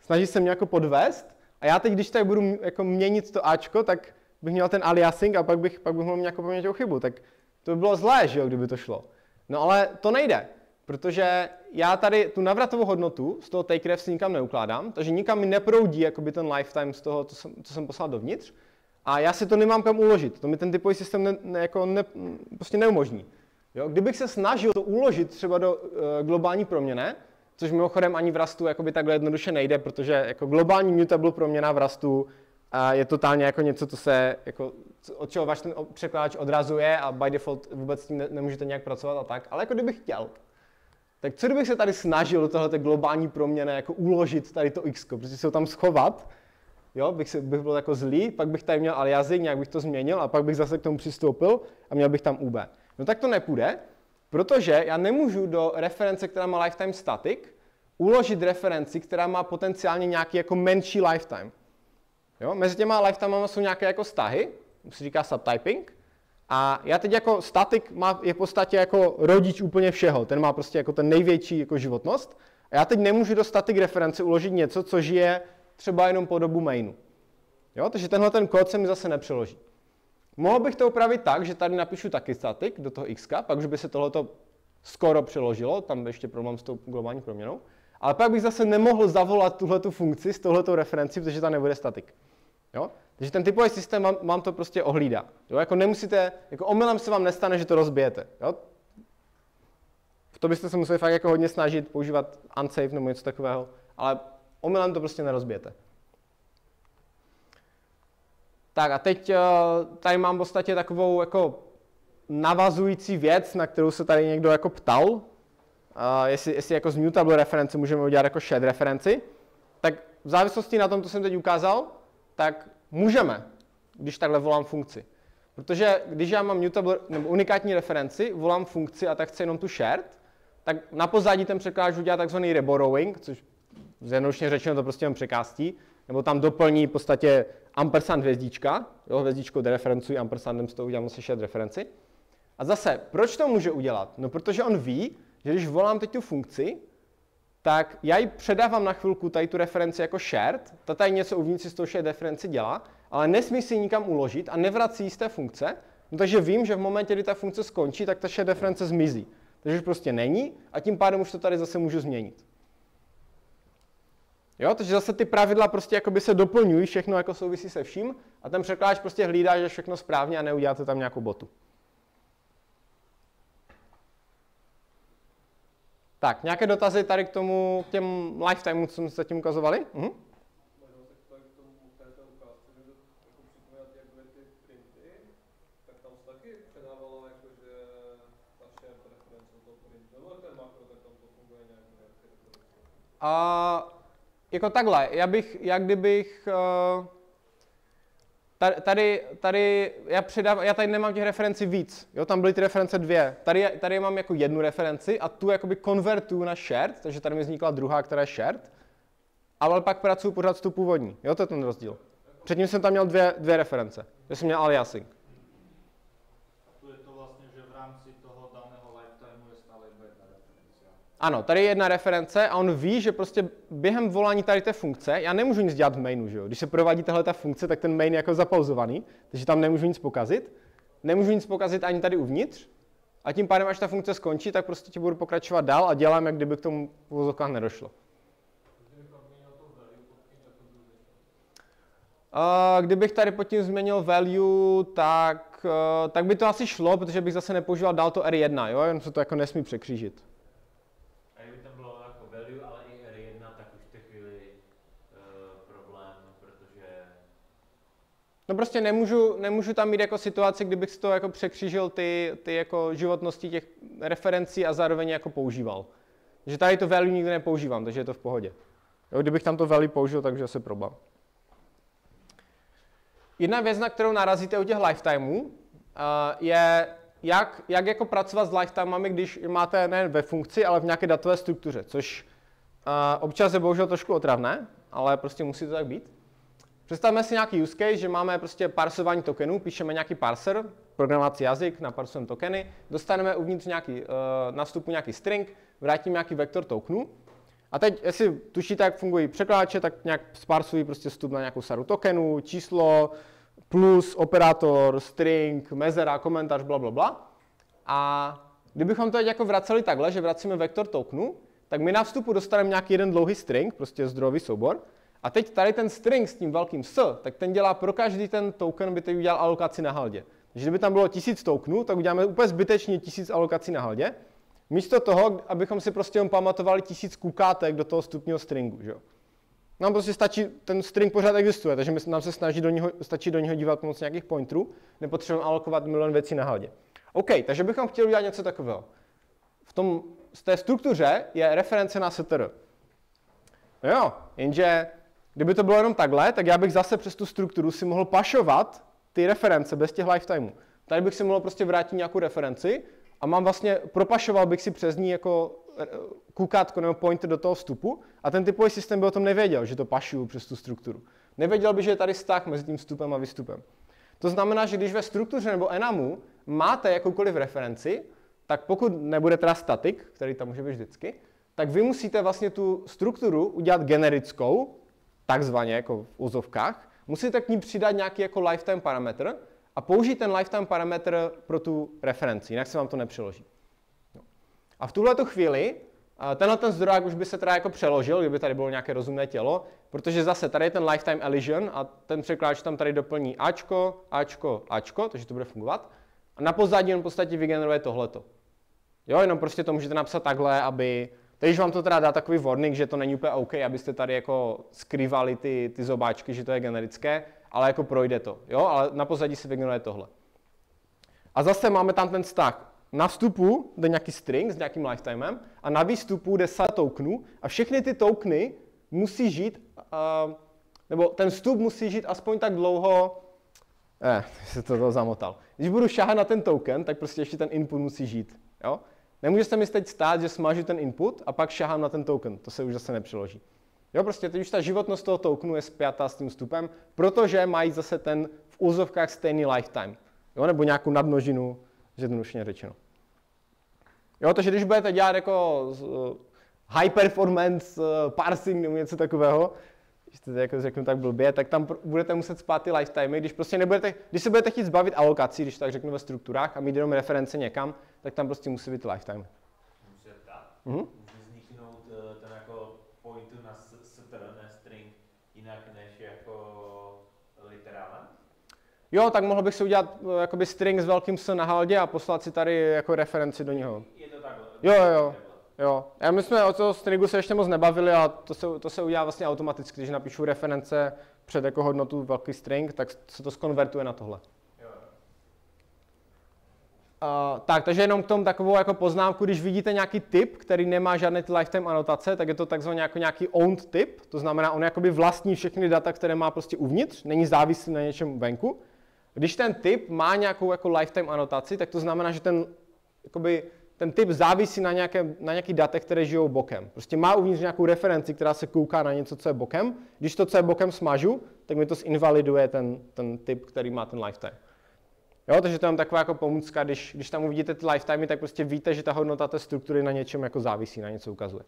snaží se mě jako podvést a já teď, když tady budu jako měnit to Ačko, tak bych měl ten aliasing a pak bych mohl mít nějakou paměťovou chybu. Tak to by bylo zlé, že jo, kdyby to šlo. No ale to nejde, protože já tady tu navratovou hodnotu z toho takegraph si nikam neukládám, takže nikam mi neproudí jakoby ten lifetime z toho, co jsem poslal dovnitř. A já si to nemám kam uložit, to mi ten typový systém prostě neumožní. Jo? Kdybych se snažil to uložit třeba do globální proměny, což mimochodem ani v Rustu jakoby takhle jednoduše nejde, protože jako globální mutable proměna v Rustu je totálně jako něco, co se, jako, od čeho váš ten překladač odrazuje a by default vůbec s tím nemůžete nějak pracovat a tak, ale jako kdybych chtěl. Tak co kdybych se tady snažil do tohoto globální proměny jako uložit tady to x, prostě se ho tam schovat, jo, bych byl jako zlý, pak bych tady měl aliasing, nějak bych to změnil a pak bych zase k tomu přistoupil a měl bych tam UB. No tak to nepůjde, protože já nemůžu do reference, která má lifetime static, uložit referenci, která má potenciálně nějaký jako menší lifetime. Jo? Mezi těma lifetimama jsou nějaké jako vztahy, se říká subtyping, a já teď jako static je v podstatě jako rodič úplně všeho, ten má prostě jako ten největší jako životnost, a já teď nemůžu do static reference uložit něco, co žije třeba jenom po dobu mainu. Jo? Takže tenhle ten kód se mi zase nepřeloží. Mohl bych to upravit tak, že tady napíšu taky static do toho x, pak už by se tohleto skoro přeložilo, tam byl ještě problém s tou globální proměnou, ale pak bych zase nemohl zavolat tuhletu funkci s touhletou referencí, protože tam nebude static. Jo? Takže ten typový systém vám to prostě ohlídá. Jo? Jako nemusíte, jako omylem se vám nestane, že to rozbijete. Jo? To byste se museli fakt jako hodně snažit používat unsafe nebo něco takového, ale omylem to prostě nerozbijete. Tak a teď tady mám v podstatě takovou jako navazující věc, na kterou se tady někdo jako ptal, jestli jako z mutable reference můžeme udělat jako shared referenci, tak v závislosti na tom, co jsem teď ukázal, tak můžeme, když takhle volám funkci. Protože když já mám mutable nebo unikátní referenci, volám funkci a tak chci jenom tu shared, tak na pozadí ten překladač udělá takzvaný reborrowing, což zjednodušeně řečeno to prostě jenom překástí, nebo tam doplní v podstatě ampersand hvězdička, jo, hvězdičkou dereferencuji, ampersandem z toho udělám zase shared referenci. A zase, proč to může udělat? No protože on ví, že když volám teď tu funkci, tak já ji předávám na chvilku tady tu referenci jako shared, ta tady něco uvnitř si z toho shared referenci dělá, ale nesmí si ji nikam uložit a nevrací z té funkce, no takže vím, že v momentě, kdy ta funkce skončí, tak ta shared reference zmizí. Takže už prostě není a tím pádem už to tady zase můžu změnit. Jo, takže zase ty pravidla prostě jakoby se doplňují, všechno jako souvisí se vším a ten překladač prostě hlídá, že všechno správně a neuděláte tam nějakou botu. Tak, nějaké dotazy tady k tomu, k těm lifetimeům, co jsme se tím ukazovali? Možná se tady k tomu této ukázce, že jako připomínat, jak byly ty printy, tak tam se taky předávalo, jako, že ta shared reference toho printu, nebo ten makro, tak tam to funguje nějak reference. Jako takhle, já tady nemám těch referencí víc, jo, tam byly ty reference 2, tady mám jako jednu referenci a tu jakoby konvertuju na shared, takže tady mi vznikla druhá, která je shared, ale pak pracuji pořád s tu původní, jo, to je ten rozdíl. Předtím jsem tam měl dvě reference, že jsem měl aliasing. Tu je to vlastně, že v rámci toho daného lifetimeu je stále jedna referencia. Ano, tady je jedna reference a on ví, že prostě během volání tady té funkce, já nemůžu nic dělat v mainu, že jo? Když se provádí tahle ta funkce, tak ten main je jako zapauzovaný, takže tam nemůžu nic pokazit. Nemůžu nic pokazit ani tady uvnitř a tím pádem, až ta funkce skončí, tak prostě ti budu pokračovat dál a dělám, jak kdyby k tomu v uvozovkách nedošlo. Kdybych tady pod tím změnil value, tak by to asi šlo, protože bych zase nepoužíval dál to R1, jo? Jen se to jako nesmí překřížit. A kdyby tam bylo jako value, ale i R1, tak už v té chvíli problém, protože... No prostě nemůžu tam mít jako situaci, kdybych si to jako překřížil ty jako životnosti těch referencí a zároveň jako používal. Takže tady to value nikdy nepoužívám, takže je to v pohodě. Jo, kdybych tam to value použil, takže asi problém. Jedna věc, na kterou narazíte u těch lifetimeů, je jak jako pracovat s lifetimami, když máte nejen ve funkci, ale v nějaké datové struktuře, což občas je bohužel trošku otravné, ale prostě musí to tak být. Představme si nějaký use case, že máme prostě parsování tokenů, píšeme nějaký parser, programovací jazyk, naparsujeme tokeny, dostaneme uvnitř na vstupu nějaký string, vrátíme nějaký vektor tokenů. A teď, jestli tušíte, jak fungují překladače, tak nějak sparsují prostě vstup na nějakou sadu tokenů, číslo, plus, operátor, string, mezera, komentář, blablabla. A kdybychom to teď jako vraceli takhle, že vracíme vektor tokenu, tak my na vstupu dostaneme nějaký jeden dlouhý string, prostě zdrojový soubor. A teď tady ten string s tím velkým s, tak ten dělá pro každý ten token, by teď udělal alokaci na haldě. Takže kdyby tam bylo 1000 tokenů, tak uděláme úplně zbytečně 1000 alokací na haldě. Místo toho, abychom si prostě jen pamatovali 1000 kukátek do toho vstupního stringu, že jo. Nám prostě stačí, ten string pořád existuje, takže nám se stačí do něho dívat pomocí nějakých pointerů, nepotřebujeme alokovat milion věcí na haldě. OK, takže bychom chtěli udělat něco takového. Z té struktuře je reference na str. Jo, jenže kdyby to bylo jenom takhle, tak já bych zase přes tu strukturu si mohl pašovat ty reference bez těch lifetimeů. Tady bych si mohl prostě vrátit nějakou referenci a propašoval bych si přes ní jako kukátko nebo pointer do toho vstupu a ten typový systém by o tom nevěděl, že to pašuju přes tu strukturu. Nevěděl by, že je tady vztah mezi tím vstupem a výstupem. To znamená, že když ve struktuře nebo enamu máte jakoukoliv referenci, tak pokud nebude teda static, který tam může být vždycky, tak vy musíte vlastně tu strukturu udělat generickou, takzvaně jako v úzovkách, musíte k ní přidat nějaký jako lifetime parametr a použít ten lifetime parametr pro tu referenci, jinak se vám to nepřeloží. A v tuhleto chvíli tenhle zdroják už by se teda jako přeložil, kdyby tady bylo nějaké rozumné tělo, protože zase tady je ten lifetime elision a ten překládač tam tady doplní Ačko, Ačko, Ačko, takže to bude fungovat. A na pozadí on v podstatě vygeneruje tohleto. Jo, jenom prostě to můžete napsat takhle, aby... Teď vám to teda dá takový warning, že to není úplně OK, abyste tady jako skrývali ty zobáčky, že to je generické, ale jako projde to, jo, ale na pozadí se vygeneruje tohle. A zase máme tam ten vztah. Na vstupu jde nějaký string s nějakým lifetimem a na výstupu jde set tokenů a všechny ty tokeny musí žít, nebo ten vstup musí žít aspoň tak dlouho, se to zamotal. Když budu šáhat na ten token, tak prostě ještě ten input musí žít, jo. Nemůže se mi teď stát, že smažu ten input a pak šahám na ten token, to se už zase nepřeloží. Jo, prostě teď už ta životnost toho tokenu je spjatá s tím vstupem, protože mají zase ten v úzovkách stejný lifetime, jo, nebo nějakou nadmnožinu, zjednodušeně řečeno. Jo, takže když budete dělat jako high performance parsing nebo něco takového, když to jako řeknu tak blbě, tak tam budete muset spát ty lifetimy, když se budete chtít zbavit alokací, když tak řeknu ve strukturách a mít jenom reference někam, tak tam prostě musí být lifetime. Můžu se ptát? Může vzniknout ten jako pointer na str, ne string, jinak než jako literálem? Jo, tak mohl bych si udělat jakoby string s velkým S na haldě a poslat si tady jako referenci do něho. Je to takhle? Jo. A my jsme o toho stringu se ještě moc nebavili a to se udělá vlastně automaticky, když napíšu reference před jako hodnotu velký string, tak se to zkonvertuje na tohle. Tak, takže jenom k tomu takovou jako poznámku, když vidíte nějaký typ, který nemá žádné ty lifetime anotace, tak je to takzvaně jako nějaký owned typ, to znamená, on jakoby vlastní všechny data, které má prostě uvnitř, není závislý na něčem venku. Když ten typ má nějakou jako lifetime anotaci, tak to znamená, že ten typ závisí na nějakých datech, které žijou bokem. Prostě má uvnitř nějakou referenci, která se kouká na něco, co je bokem. Když to, co je bokem, smažu, tak mi to zinvaliduje ten typ, který má ten lifetime. Jo, takže to je taková jako pomůcka, když tam uvidíte ty lifetimy, tak prostě víte, že ta hodnota té struktury na něčem jako závisí, na něco ukazuje.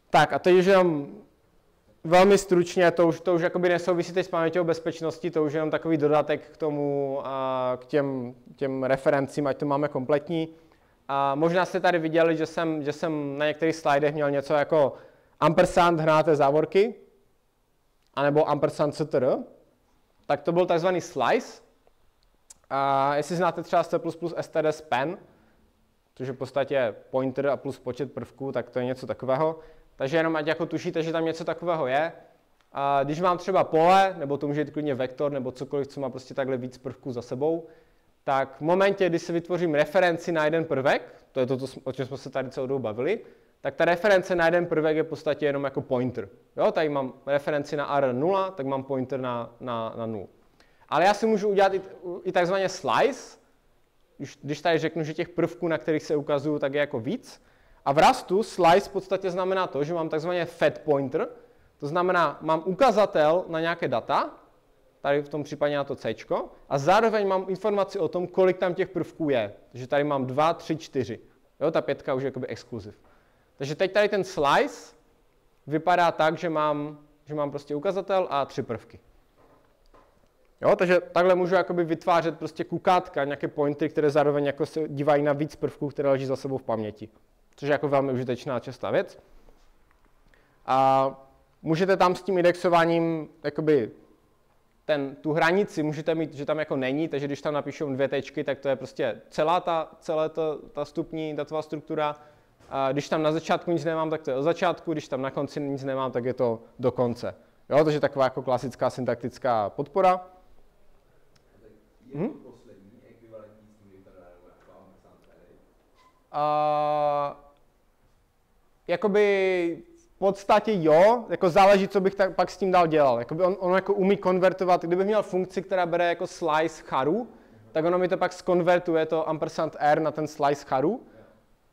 Tak a teď už jenom velmi stručně, to už jakoby nesouvisí teď s paměťovou bezpečností, to už je jenom takový dodatek k tomu, k těm referencím, ať to máme kompletní. A možná jste tady viděli, že jsem na některých slidech měl něco jako ampersand hranáté závorky, anebo ampersand ctr. Tak to byl takzvaný slice. A jestli znáte třeba C++ std span, což je v podstatě pointer a plus počet prvků, tak to je něco takového. Takže jenom ať jako tušíte, že tam něco takového je. A když mám třeba pole, nebo to může být klidně vektor, nebo cokoliv, co má prostě takhle víc prvků za sebou, tak v momentě, kdy si vytvořím referenci na jeden prvek, to je to, o čem jsme se tady celou dobu bavili, tak ta reference na jeden prvek je v podstatě jenom jako pointer. Jo, tady mám referenci na R0, tak mám pointer na 0. Ale já si můžu udělat i takzvaně slice, když tady řeknu, že těch prvků, na kterých se ukazuju, tak je jako víc. A v Rustu slice v podstatě znamená to, že mám takzvaně fat pointer, to znamená, mám ukazatel na nějaké data, tady v tom případě na to C, a zároveň mám informaci o tom, kolik tam těch prvků je. Takže tady mám 2, 3, 4. Jo, ta 5 už je jakoby exkluziv. Takže teď tady ten slice vypadá tak, že mám prostě ukazatel a 3 prvky. Jo, takže takhle můžu jakoby vytvářet prostě kukátka, nějaké pointy, které zároveň jako se dívají na víc prvků, které leží za sebou v paměti. Což je jako velmi užitečná častá věc. A můžete tam s tím indexováním jakoby tu hranici můžete mít, že tam jako není, takže když tam napíšu 2 tečky, tak to je prostě celá ta vstupní datová struktura. A když tam na začátku nic nemám, tak to je od začátku, když tam na konci nic nemám, tak je to do konce. Jo, takže taková jako klasická syntaktická podpora. Je to poslední ekvivalentní s tím vypadá jako ampersand array? Jakoby v podstatě jo, jako záleží, co bych pak s tím dál dělal. Jakoby on jako umí konvertovat, kdybych měl funkci, která bere jako slice charu, tak ono mi to pak skonvertuje to ampersand r na ten slice charu,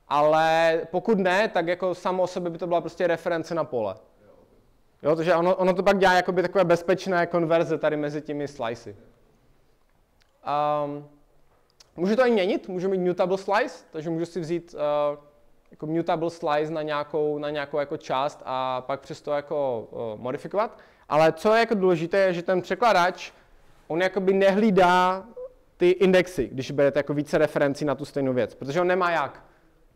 ale pokud ne, tak jako samo o sobě by to byla prostě reference na pole. Jo, takže ono to pak dělá jakoby takové bezpečné konverze tady mezi těmi slicy. Můžu to i měnit, můžu mít mutable slice, takže můžu si vzít jako mutable slice na nějakou jako část a pak přes to jako modifikovat. Ale co je jako důležité, je, že ten překladač, on jakoby nehlídá ty indexy, když berete jako více referencí na tu stejnou věc, protože on nemá jak.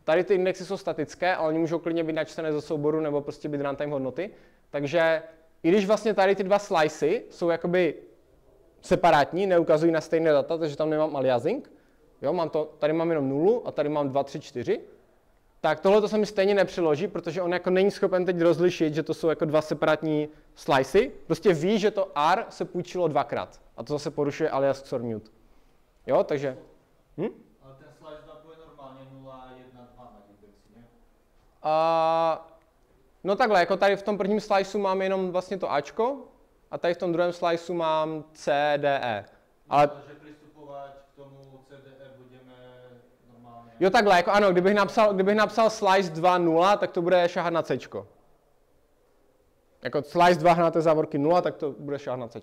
Tady ty indexy jsou statické, ale oni můžou klidně být načtené ze souboru nebo prostě být runtime hodnoty. Takže i když vlastně tady ty dva slicy jsou jakoby separátní, neukazují na stejné data, takže tam nemám aliasing, jo, tady mám jenom 0 a tady mám 2, 3, 4, tak tohle to se mi stejně nepřeloží, protože on jako není schopen teď rozlišit, že to jsou jako dva separátní slicy, prostě ví, že to R se půjčilo dvakrát a to zase porušuje alias XOR mute. Jo, takže... Ale ten slice mapuje normálně 0, 1, 2 na indexy, ne? No takhle, jako tady v tom prvním sliceu mám jenom vlastně to Ačko a tady v tom druhém sliceu mám C, D, E. Ale... Takže přistupovat k tomu CDE budeme normálně... Jo takhle, jako ano, kdybych napsal slice 2.0, tak to bude šahat na C. Jako slice 2 hnaté závorky 0, tak to bude šahat na C.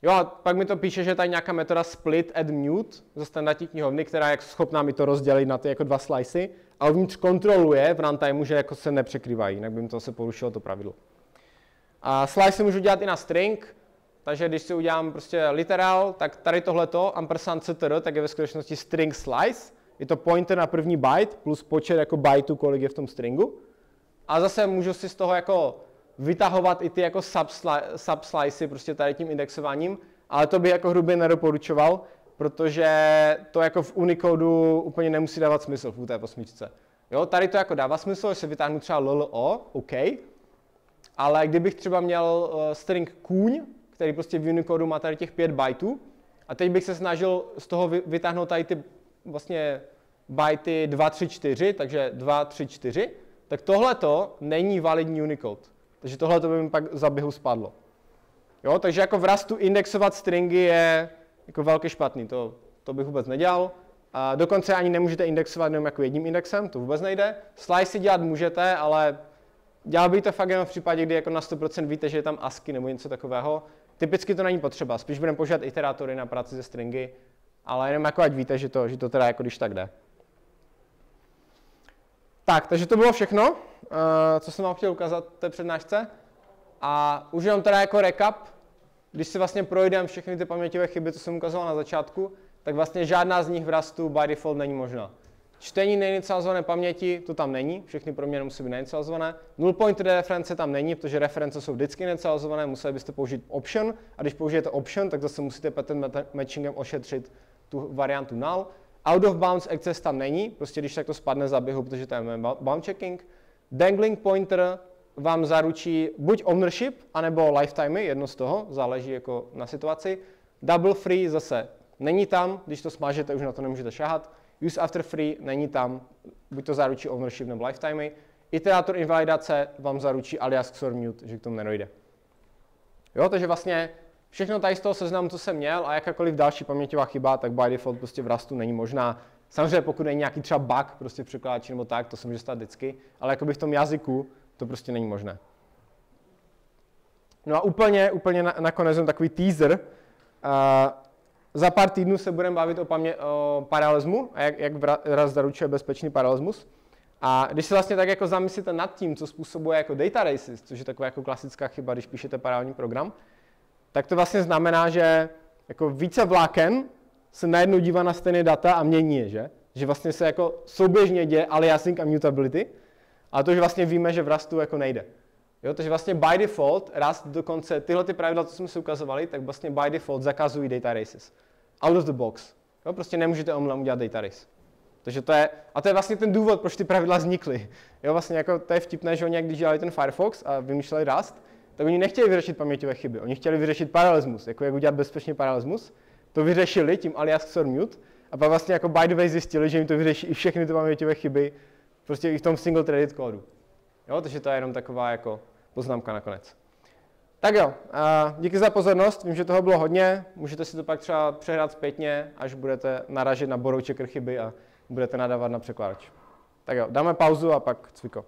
Jo a pak mi to píše, že tady nějaká metoda split add mute ze standardní knihovny, která je schopná mi to rozdělit na ty jako dva slicey a uvnitř kontroluje v runtimeu, že jako se nepřekrývají, jinak by mi to se porušilo to pravidlo. A slice můžu dělat i na string, takže když si udělám prostě literal, tak tady tohleto, ampersand ctr, tak je ve skutečnosti string slice, je to pointer na první byte plus počet jako byteů, kolik je v tom stringu. A zase můžu si z toho jako vytahovat i ty jako subslicy prostě tady tím indexováním, ale to by jako hrubě nedoporučoval, protože to jako v Unicodu úplně nemusí dávat smysl v UT8. Jo, tady to jako dává smysl, že se vytáhnu třeba LLO, OK, ale kdybych třeba měl string kůň, který prostě v Unicodu má tady těch 5 bytů, a teď bych se snažil z toho vytáhnout tady ty vlastně byty 2, 3, 4, takže 2, 3, 4, tak tohleto není validní Unicode. Takže tohleto by mi pak za běhu spadlo. Jo, takže jako v Rustu indexovat stringy je jako velké špatný, to bych vůbec nedělal. A dokonce ani nemůžete indexovat jenom jako jedním indexem, to vůbec nejde. Slice dělat můžete, ale dělal bych to fakt jenom v případě, kdy jako na 100% víte, že je tam ASCII nebo něco takového. Typicky to není potřeba, spíš budeme používat iterátory na práci se stringy, ale jenom jako ať víte, že to teda jako když tak jde. Tak, takže to bylo všechno, co jsem vám chtěl ukázat v té přednášce. A už jenom teda jako recap, když si vlastně projdeme všechny ty paměťové chyby, co jsem ukazoval na začátku, tak vlastně žádná z nich v Rustu by default není možná. Čtení neinicializované paměti, to tam není, všechny proměny musí být neinicializované. Null pointer reference tam není, protože reference jsou vždycky neinicializované, museli byste použít option, a když použijete option, tak zase musíte pattern matchingem ošetřit tu variantu null. Out of bounds access tam není, prostě když tak to spadne za běhu, protože tam je bound checking. Dangling pointer vám zaručí buď ownership, anebo lifetime, jedno z toho, záleží jako na situaci. Double free zase není tam, když to smažete, už na to nemůžete šahat. Use after free není tam, buď to zaručí ownership nebo lifetime. Iterátor invalidace vám zaručí alias XOR mute, že k tomu nedojde. Jo, takže vlastně všechno tady z toho seznamu, co jsem měl, a jakákoliv další paměťová chyba, tak by default prostě v Rustu není možná. Samozřejmě pokud není nějaký třeba bug prostě v překladači nebo tak, to se může stát vždycky, ale jakoby v tom jazyku to prostě není možné. No a úplně nakonec takový teaser. Za pár týdnů se budeme bavit o paralelismu a jak Rust zaručuje bezpečný paralelismus. A když se vlastně tak jako zamyslíte nad tím, co způsobuje jako data races, což je taková jako klasická chyba, když píšete paralelní program, tak to vlastně znamená, že jako více vláken se najednou dívá na stejné data a mění je, že? Že vlastně se jako souběžně děje aliasing a mutability, ale to už vlastně víme, že v Rustu jako nejde. Jo, takže vlastně by default, Rust dokonce tyhle ty pravidla, co jsme si ukazovali, tak vlastně by default zakazují data races. Out of the box. Jo, prostě nemůžete omylem udělat data race. Takže to je vlastně ten důvod, proč ty pravidla vznikly. Jo, vlastně jako to je vtipné, že oni, když dělali ten Firefox a vymýšleli Rust, tak oni nechtěli vyřešit paměťové chyby, oni chtěli vyřešit paralelismus, jako jak udělat bezpečně paralelismus. To vyřešili tím alias XOR mute a pak vlastně jako by the way zjistili, že jim to vyřeší i všechny ty paměťové chyby, prostě i v tom single threaded kódu. Jo, takže to je jenom taková jako poznámka nakonec. Tak jo, díky za pozornost, vím, že toho bylo hodně, můžete si to pak třeba přehrát zpětně, až budete narážet na borrow checker chyby a budete nadávat na překládač. Tak jo, dáme pauzu a pak cviko.